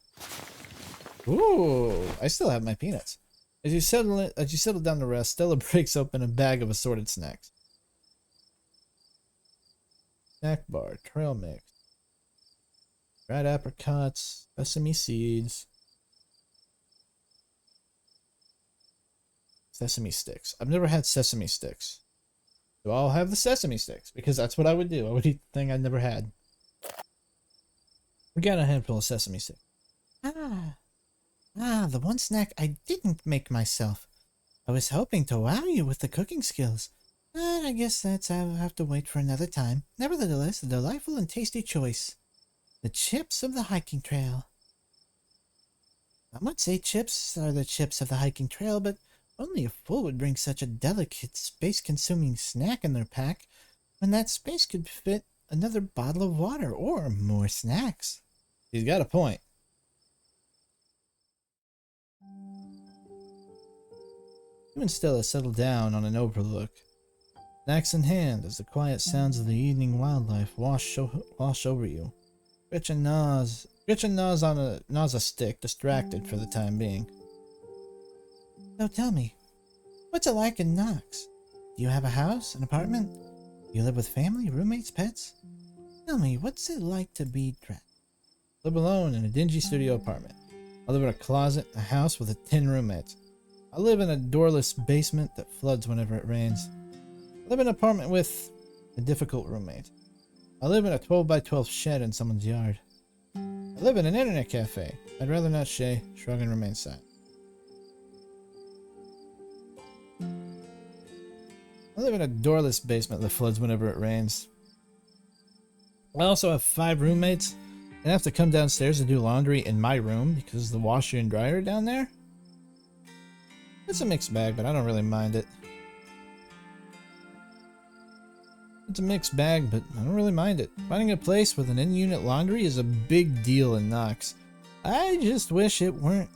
Ooh, I still have my peanuts. As you settle down to rest, Stella breaks open a bag of assorted snacks. Snack bar, trail mix, dried apricots, sesame seeds, sesame sticks. I've never had sesame sticks. So I'll have the sesame sticks, because that's what I would do. I would eat the thing I'd never had. We got a handful of sesame sticks. The one snack I didn't make myself. I was hoping to wow you with the cooking skills. But I guess I'll have to wait for another time. Nevertheless, a delightful and tasty choice. The chips of the hiking trail. I might say chips are the chips of the hiking trail, but only a fool would bring such a delicate, space-consuming snack in their pack when that space could fit another bottle of water or more snacks. He's got a point. You and Stella settle down on an overlook, snacks in hand as the quiet sounds of the evening wildlife wash over you. Gretchen gnaws a stick, distracted for the time being. So tell me, what's it like in Knox? Do you have a house, an apartment? Do you live with family, roommates, pets? Tell me, what's it like to be trapped? Live alone in a dingy studio apartment. I live in a closet, a house with 10 roommates. I live in a doorless basement that floods whenever it rains. I live in an apartment with a difficult roommate. I live in a 12 by 12 shed in someone's yard. I live in an internet cafe. I'd rather not shrug and remain silent. I live in a doorless basement that floods whenever it rains. I also have 5 roommates and I have to come downstairs to do laundry in my room because the washer and dryer are down there. It's a mixed bag, but I don't really mind it. It's a mixed bag, but I don't really mind it. Finding a place with an in-unit laundry is a big deal in Knox. I just wish it weren't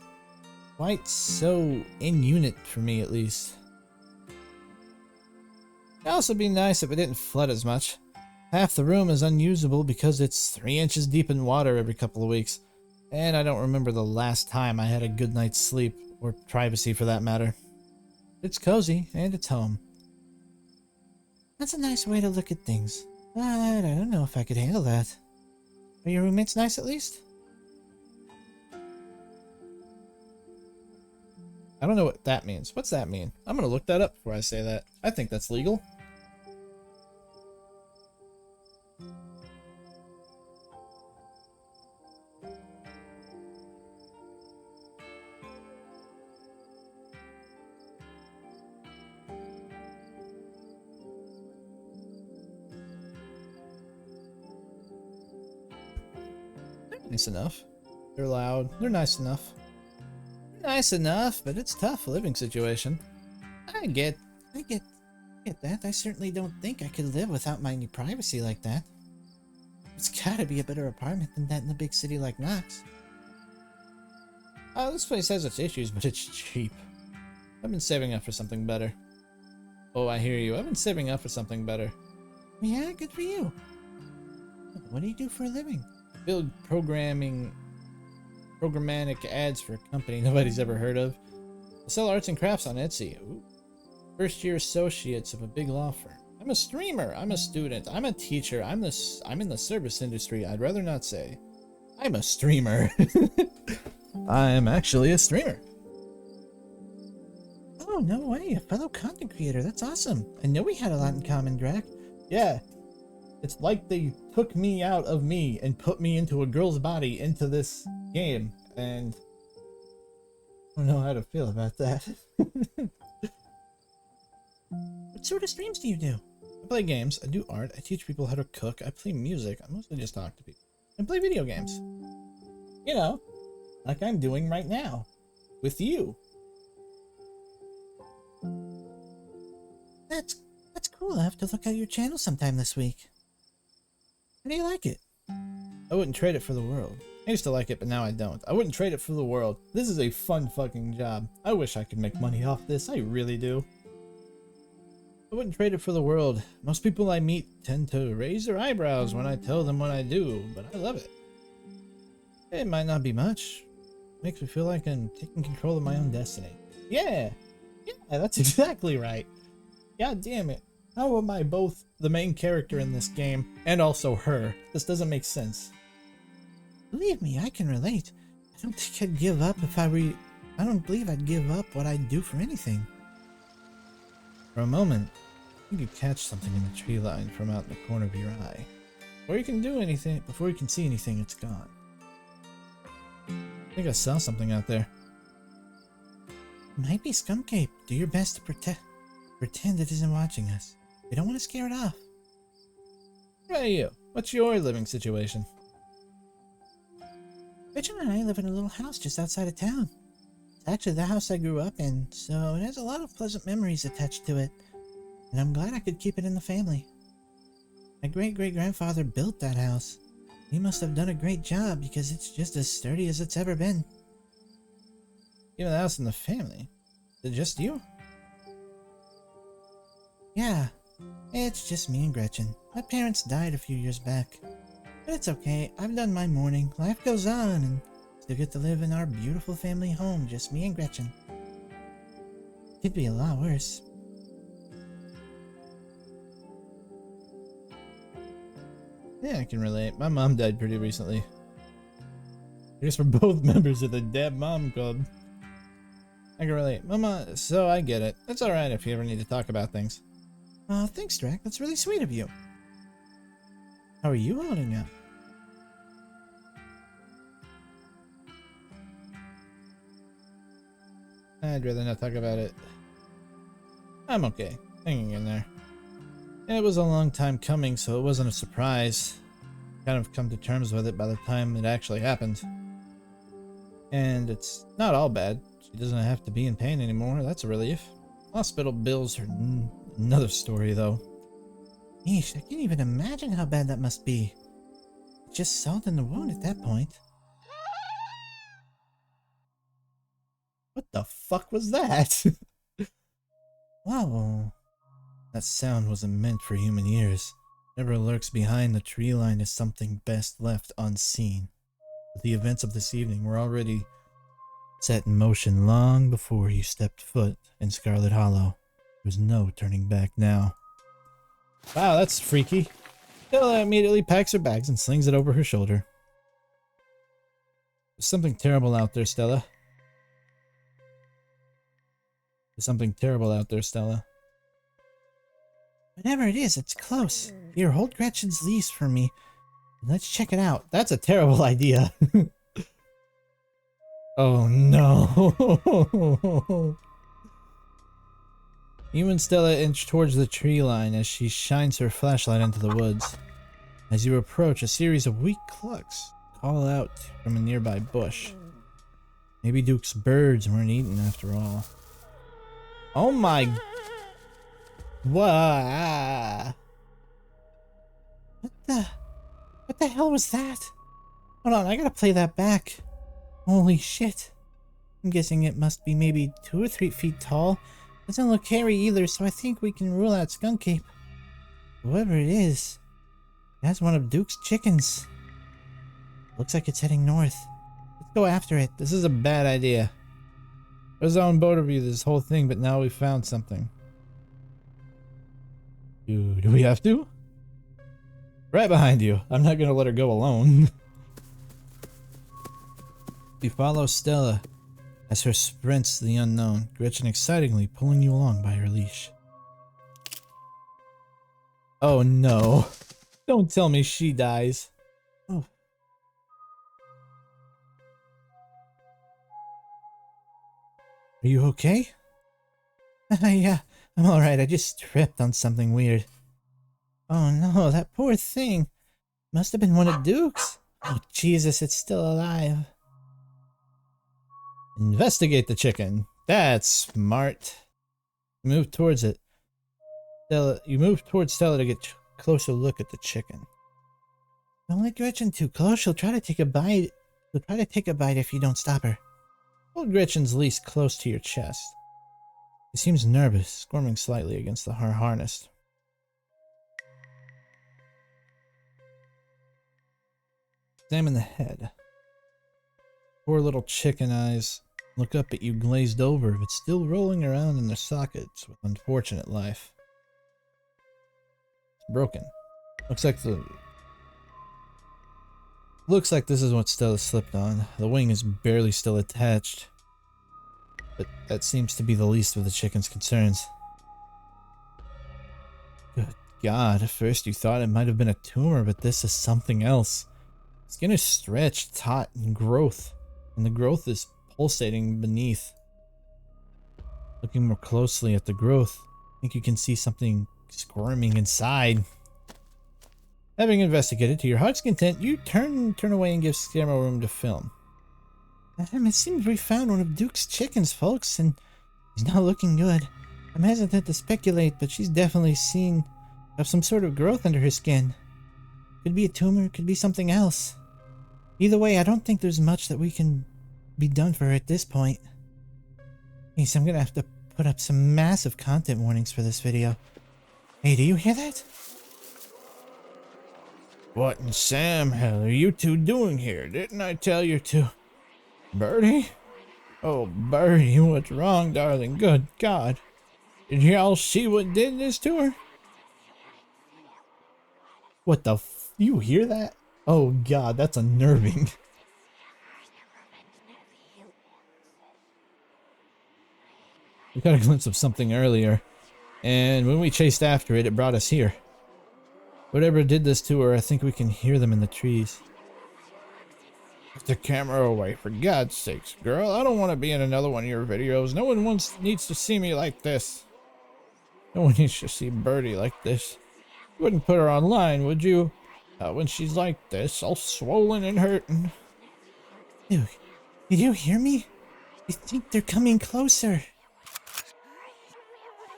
quite so in-unit for me, at least. It'd also be nice if it didn't flood as much. Half the room is unusable because it's 3 inches deep in water every couple of weeks. And I don't remember the last time I had a good night's sleep, or privacy for that matter. It's cozy, and it's home. That's a nice way to look at things. But I don't know if I could handle that. Are your roommates nice at least? I don't know what that means. What's that mean? I'm gonna look that up before I say that. I think that's legal. They're nice enough. They're loud. They're nice enough. Nice enough, but it's tough living situation. I get that. I certainly don't think I could live without my privacy like that. It's gotta be a better apartment than that in a big city like Knox. This place has its issues, but it's cheap. I've been saving up for something better. Oh, I hear you. I've been saving up for something better. Yeah, good for you. What do you do for a living? Build programmatic ads for a company nobody's ever heard of. I sell arts and crafts on Etsy. Ooh. First year associates of a big law firm. I'm a streamer. I'm a student. I'm a teacher. I'm in the service industry. I'd rather not say. I'm a streamer. I'm actually a streamer. Oh, no way. A fellow content creator. That's awesome. I know we had a lot in common, Drac. Yeah. It's like they took me out of me and put me into a girl's body into this game. And I don't know how to feel about that. What sort of streams do you do? I play games, I do art, I teach people how to cook, I play music, I mostly just talk to people. And play video games. You know, like I'm doing right now. With you. That's cool. I'll have to look at your channel sometime this week. How do you like it? I wouldn't trade it for the world. I used to like it, but now I don't. I wouldn't trade it for the world. This is a fun fucking job. I wish I could make money off this, I really do. I wouldn't trade it for the world. Most people I meet tend to raise their eyebrows when I tell them what I do, but I love it. It might not be much. It makes me feel like I'm taking control of my own destiny. Yeah! Yeah, that's exactly right. God damn it. How am I both the main character in this game and also her? This doesn't make sense. Believe me, I can relate. I don't think I'd give up if I don't believe I'd give up what I'd do for anything. For a moment, you could catch something in the tree line from out in the corner of your eye. Before you can see anything, it's gone. I think I saw something out there. It might be Skunkcape. Do your best to pretend it isn't watching us. We don't want to scare it off. What about you? What's your living situation? Richard and I live in a little house just outside of town. It's actually the house I grew up in, so it has a lot of pleasant memories attached to it. And I'm glad I could keep it in the family. My great-great-grandfather built that house. He must have done a great job because it's just as sturdy as it's ever been. Even the house in the family? Is it just you? Yeah, it's just me and Gretchen. My parents died a few years back. But it's okay, I've done my mourning. Life goes on, and still get to live in our beautiful family home, just me and Gretchen. Could be a lot worse. Yeah, I can relate. My mom died pretty recently. I guess we're both members of the Dad Mom Club. I can relate. Mama, so I get it. It's alright if you ever need to talk about things. Oh, thanks, Drac. That's really sweet of you. How are you holding up? I'd rather not talk about it. I'm okay. Hanging in there. It was a long time coming, so it wasn't a surprise. Kind of come to terms with it by the time it actually happened. And it's not all bad. She doesn't have to be in pain anymore. That's a relief. Hospital bills are another story, though. Yeesh, I can't even imagine how bad that must be. It's just salt in the wound at that point. What the fuck was that? Whoa. That sound wasn't meant for human ears. Whatever lurks behind the tree line is something best left unseen. But the events of this evening were already set in motion long before you stepped foot in Scarlet Hollow. There was no turning back now. Wow, that's freaky. Stella immediately packs her bags and slings it over her shoulder. There's something terrible out there, Stella. There's something terrible out there, Stella. Whatever it is, it's close. Here, hold Gretchen's leash for me. And let's check it out. That's a terrible idea. Oh no. You and Stella inch towards the tree line as she shines her flashlight into the woods. As you approach, a series of weak clucks call out from a nearby bush. Maybe Duke's birds weren't eaten after all. Oh my... What? What the hell was that? Hold on, I gotta play that back. Holy shit. I'm guessing it must be maybe 2 or 3 feet tall. Doesn't look hairy either, so I think we can rule out Skunk Ape. Whoever it is, that's one of Duke's chickens. Looks like it's heading north. Let's go after it. This is a bad idea. I was on board with you this whole thing, but now we found something. Do we have to? Right behind you. I'm not gonna let her go alone. You follow Stella as her sprints the unknown, Gretchen excitingly pulling you along by her leash. Oh no. Don't tell me she dies. Oh. Are you okay? Yeah, I'm alright. I just tripped on something weird. Oh no, that poor thing. Must have been one of Duke's. Oh Jesus, it's still alive. Investigate the chicken. That's smart. Move towards it. Stella, you move towards Stella to get a closer look at the chicken. Don't let Gretchen too close. She'll try to take a bite. She'll try to take a bite if you don't stop her. Hold Gretchen's leash close to your chest. She seems nervous, squirming slightly against her harness. Examine the head. Poor little chicken eyes look up at you glazed over, but still rolling around in their sockets with unfortunate life. It's broken. Looks like this is what Stella slipped on. The wing is barely still attached. But that seems to be the least of the chicken's concerns. Good God, at first you thought it might have been a tumor, but this is something else. Skin is stretched, taut, and the growth is pulsating beneath. Looking more closely at the growth, I think you can see something squirming inside. Having investigated to your heart's content, you turn away and give Scarlet room to film. It seems we found one of Duke's chickens, folks, and he's not looking good. I'm hesitant to speculate, but she's definitely seen some sort of growth under her skin. Could be a tumor, could be something else. Either way, I don't think there's much that we can be done for her at this point. Hey, so I'm gonna have to put up some massive content warnings for this video. Hey, do you hear that? What in Sam hell are you two doing here? Didn't I tell you to? Birdie? Oh, Birdie, what's wrong, darling? Good God. Did y'all see what did this to her? What the f- You hear that? Oh God, that's unnerving. We got a glimpse of something earlier, and when we chased after it, it brought us here. Whatever did this to her, I think we can hear them in the trees. Put the camera away, for God's sakes, girl. I don't want to be in another one of your videos. No one needs to see me like this. No one needs to see Birdie like this. You wouldn't put her online, would you? When she's like this, all swollen and hurting. Dude, did you hear me? I think they're coming closer.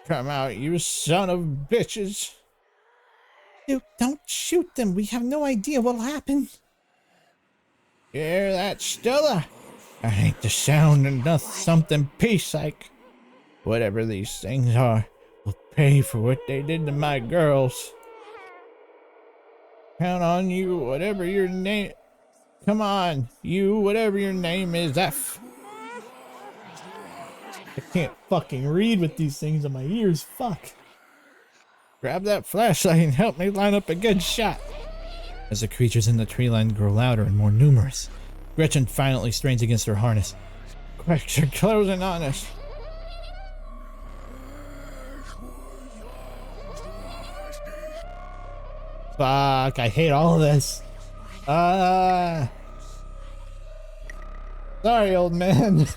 Come out, you son of bitches. Dude, don't shoot them. We have no idea what'll happen. You hear that, Stella? I think the sound of something peace-like. Whatever these things are, will pay for what they did to my girls. Count on you, whatever your name... Come on, you, whatever your name is, F. I can't fucking read with these things in my ears, fuck. Grab that flashlight and help me line up a good shot. As the creatures in the tree line grow louder and more numerous, Gretchen violently strains against her harness. Quick, they're closing on us. Fuck, I hate all of this. Sorry, old man.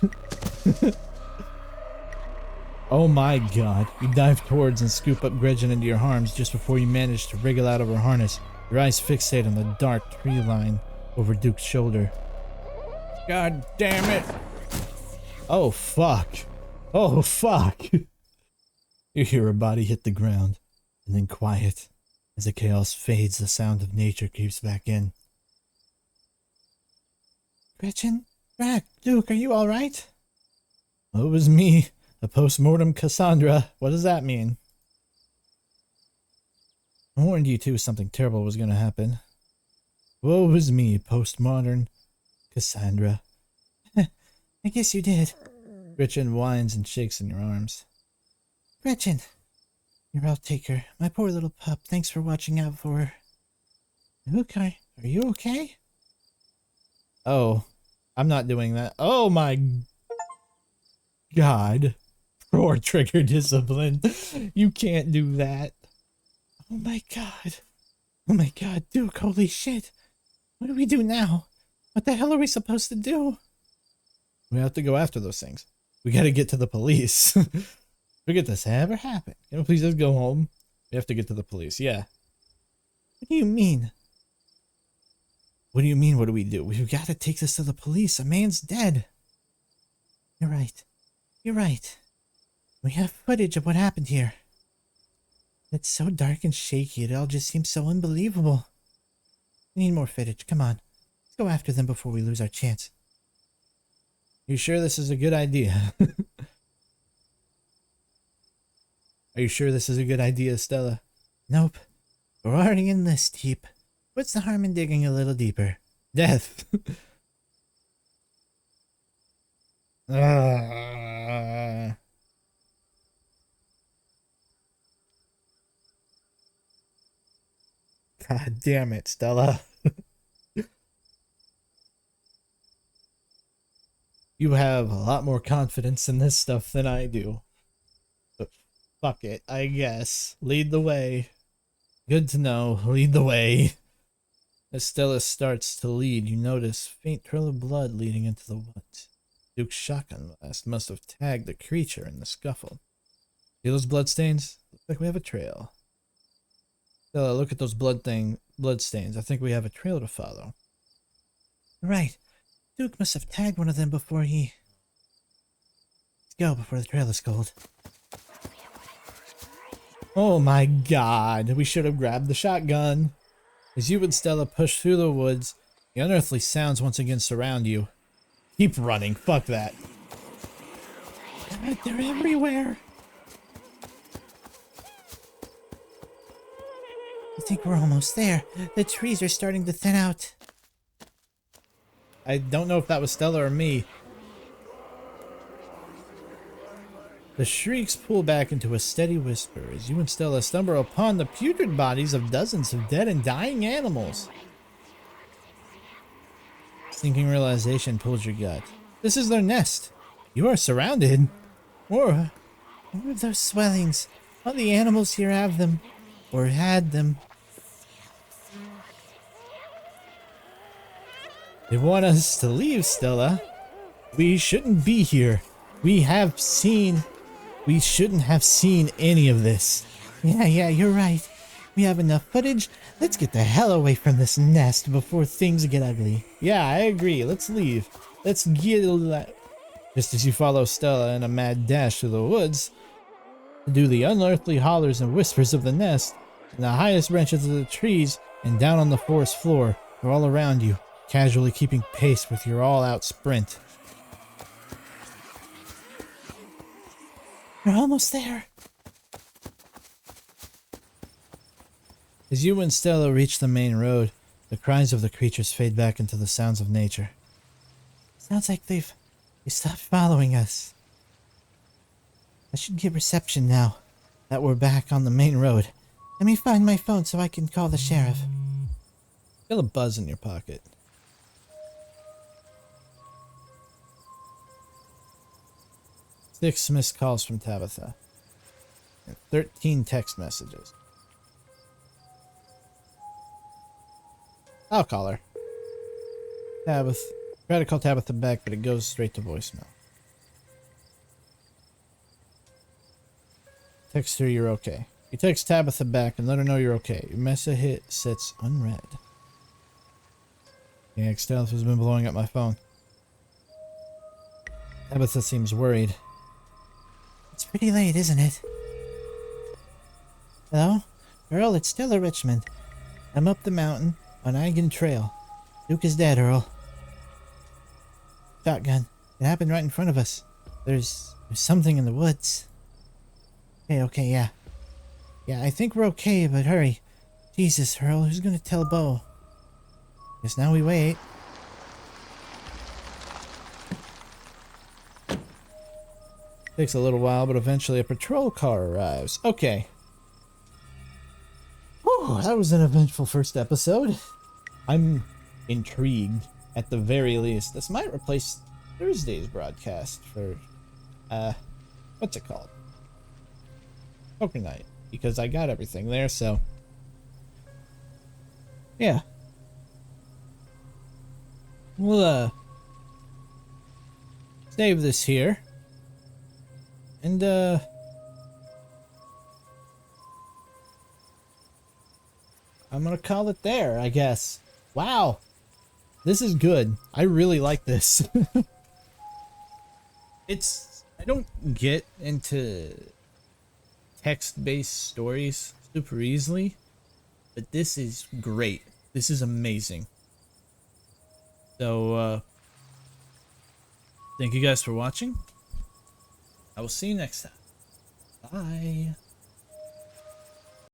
Oh my god. You dive towards and scoop up Gretchen into your arms just before you manage to wriggle out of her harness, your eyes fixate on the dark tree line over Duke's shoulder. God damn it. Oh fuck. Oh fuck. You hear her body hit the ground, and then quiet. As the chaos fades, the sound of nature creeps back in. Gretchen? Drac? Duke, are you alright? Well, it was me, a post-mortem Cassandra. What does that mean? I warned you too something terrible was gonna happen. Woe was me, post-modern Cassandra. I guess you did. Gretchen whines and shakes in your arms. Gretchen! Your outtaker, my poor little pup, thanks for watching out for her. Duke, are you okay? Oh, I'm not doing that. Oh my god. Poor trigger discipline. You can't do that. Oh my god. Oh my god, Duke, holy shit. What do we do now? What the hell are we supposed to do? We have to go after those things. We gotta get to the police. Forget this ever happened. Can we please just go home? We have to get to the police, yeah. What do you mean? What do you mean, what do we do? We've got to take this to the police. A man's dead. You're right. You're right. We have footage of what happened here. It's so dark and shaky, it all just seems so unbelievable. We need more footage. Come on. Let's go after them before we lose our chance. You sure this is a good idea? Are you sure this is a good idea, Stella? Nope. We're already in this deep. What's the harm in digging a little deeper? Death. God damn it, Stella. You have a lot more confidence in this stuff than I do. But fuck it, I guess. Lead the way. Good to know. Lead the way. As Stella starts to lead, you notice faint trail of blood leading into the woods. Duke's shotgun blast must have tagged the creature in the scuffle. See those bloodstains? Looks like we have a trail. Stella, look at those bloodstains. I think we have a trail to follow. Right. Duke must have tagged one of them before he... Let's go before the trail is cold. Oh my god, we should have grabbed the shotgun. As you and Stella push through the woods, the unearthly sounds once again surround you. Keep running, fuck that. God, they're everywhere. I think we're almost there. The trees are starting to thin out. I don't know if that was Stella or me. The shrieks pull back into a steady whisper as you and Stella stumble upon the putrid bodies of dozens of dead and dying animals. Sinking realization pulls your gut. This is their nest. You are surrounded. More of those swellings. All the animals here have them. Or had them. They want us to leave, Stella. We shouldn't be here. We shouldn't have seen any of this. Yeah, you're right. We have enough footage. Let's get the hell away from this nest before things get ugly. Yeah, I agree. Let's leave. Let's get Just as you follow Stella in a mad dash through the woods, to do the unearthly hollers and whispers of the nest, in the highest branches of the trees and down on the forest floor, are all around you, casually keeping pace with your all-out sprint. We're almost there. As you and Stella reach the main road, the cries of the creatures fade back into the sounds of nature. Sounds like they stopped following us. I should get reception now that we're back on the main road. Let me find my phone so I can call the sheriff. Feel a buzz in your pocket. 6 missed calls from Tabitha. And 13 text messages. I'll call her. Tabitha. Try to call Tabitha back, but it goes straight to voicemail. Text her you're okay. You text Tabitha back and let her know you're okay. Your message hit sits unread. Yeah, Tabitha's been blowing up my phone. Tabitha seems worried. It's pretty late, isn't it? Hello? Earl, it's Stella Richmond. I'm up the mountain on Eigen Trail. Duke is dead, Earl. Shotgun. It happened right in front of us. There's something in the woods. Okay, yeah. Yeah, I think we're okay, but hurry. Jesus, Earl, who's gonna tell Bo? Guess now we wait. Takes a little while, but eventually a patrol car arrives. Okay. Whew, that was an eventful first episode. I'm intrigued, at the very least. This might replace Thursday's broadcast for, what's it called? Poker night. Because I got everything there, so... yeah. We'll, save this here. And, I'm gonna call it there, I guess. Wow. This is good. I really like this. I don't get into text-based stories super easily, but this is great. This is amazing. So, thank you guys for watching. I will see you next time. Bye.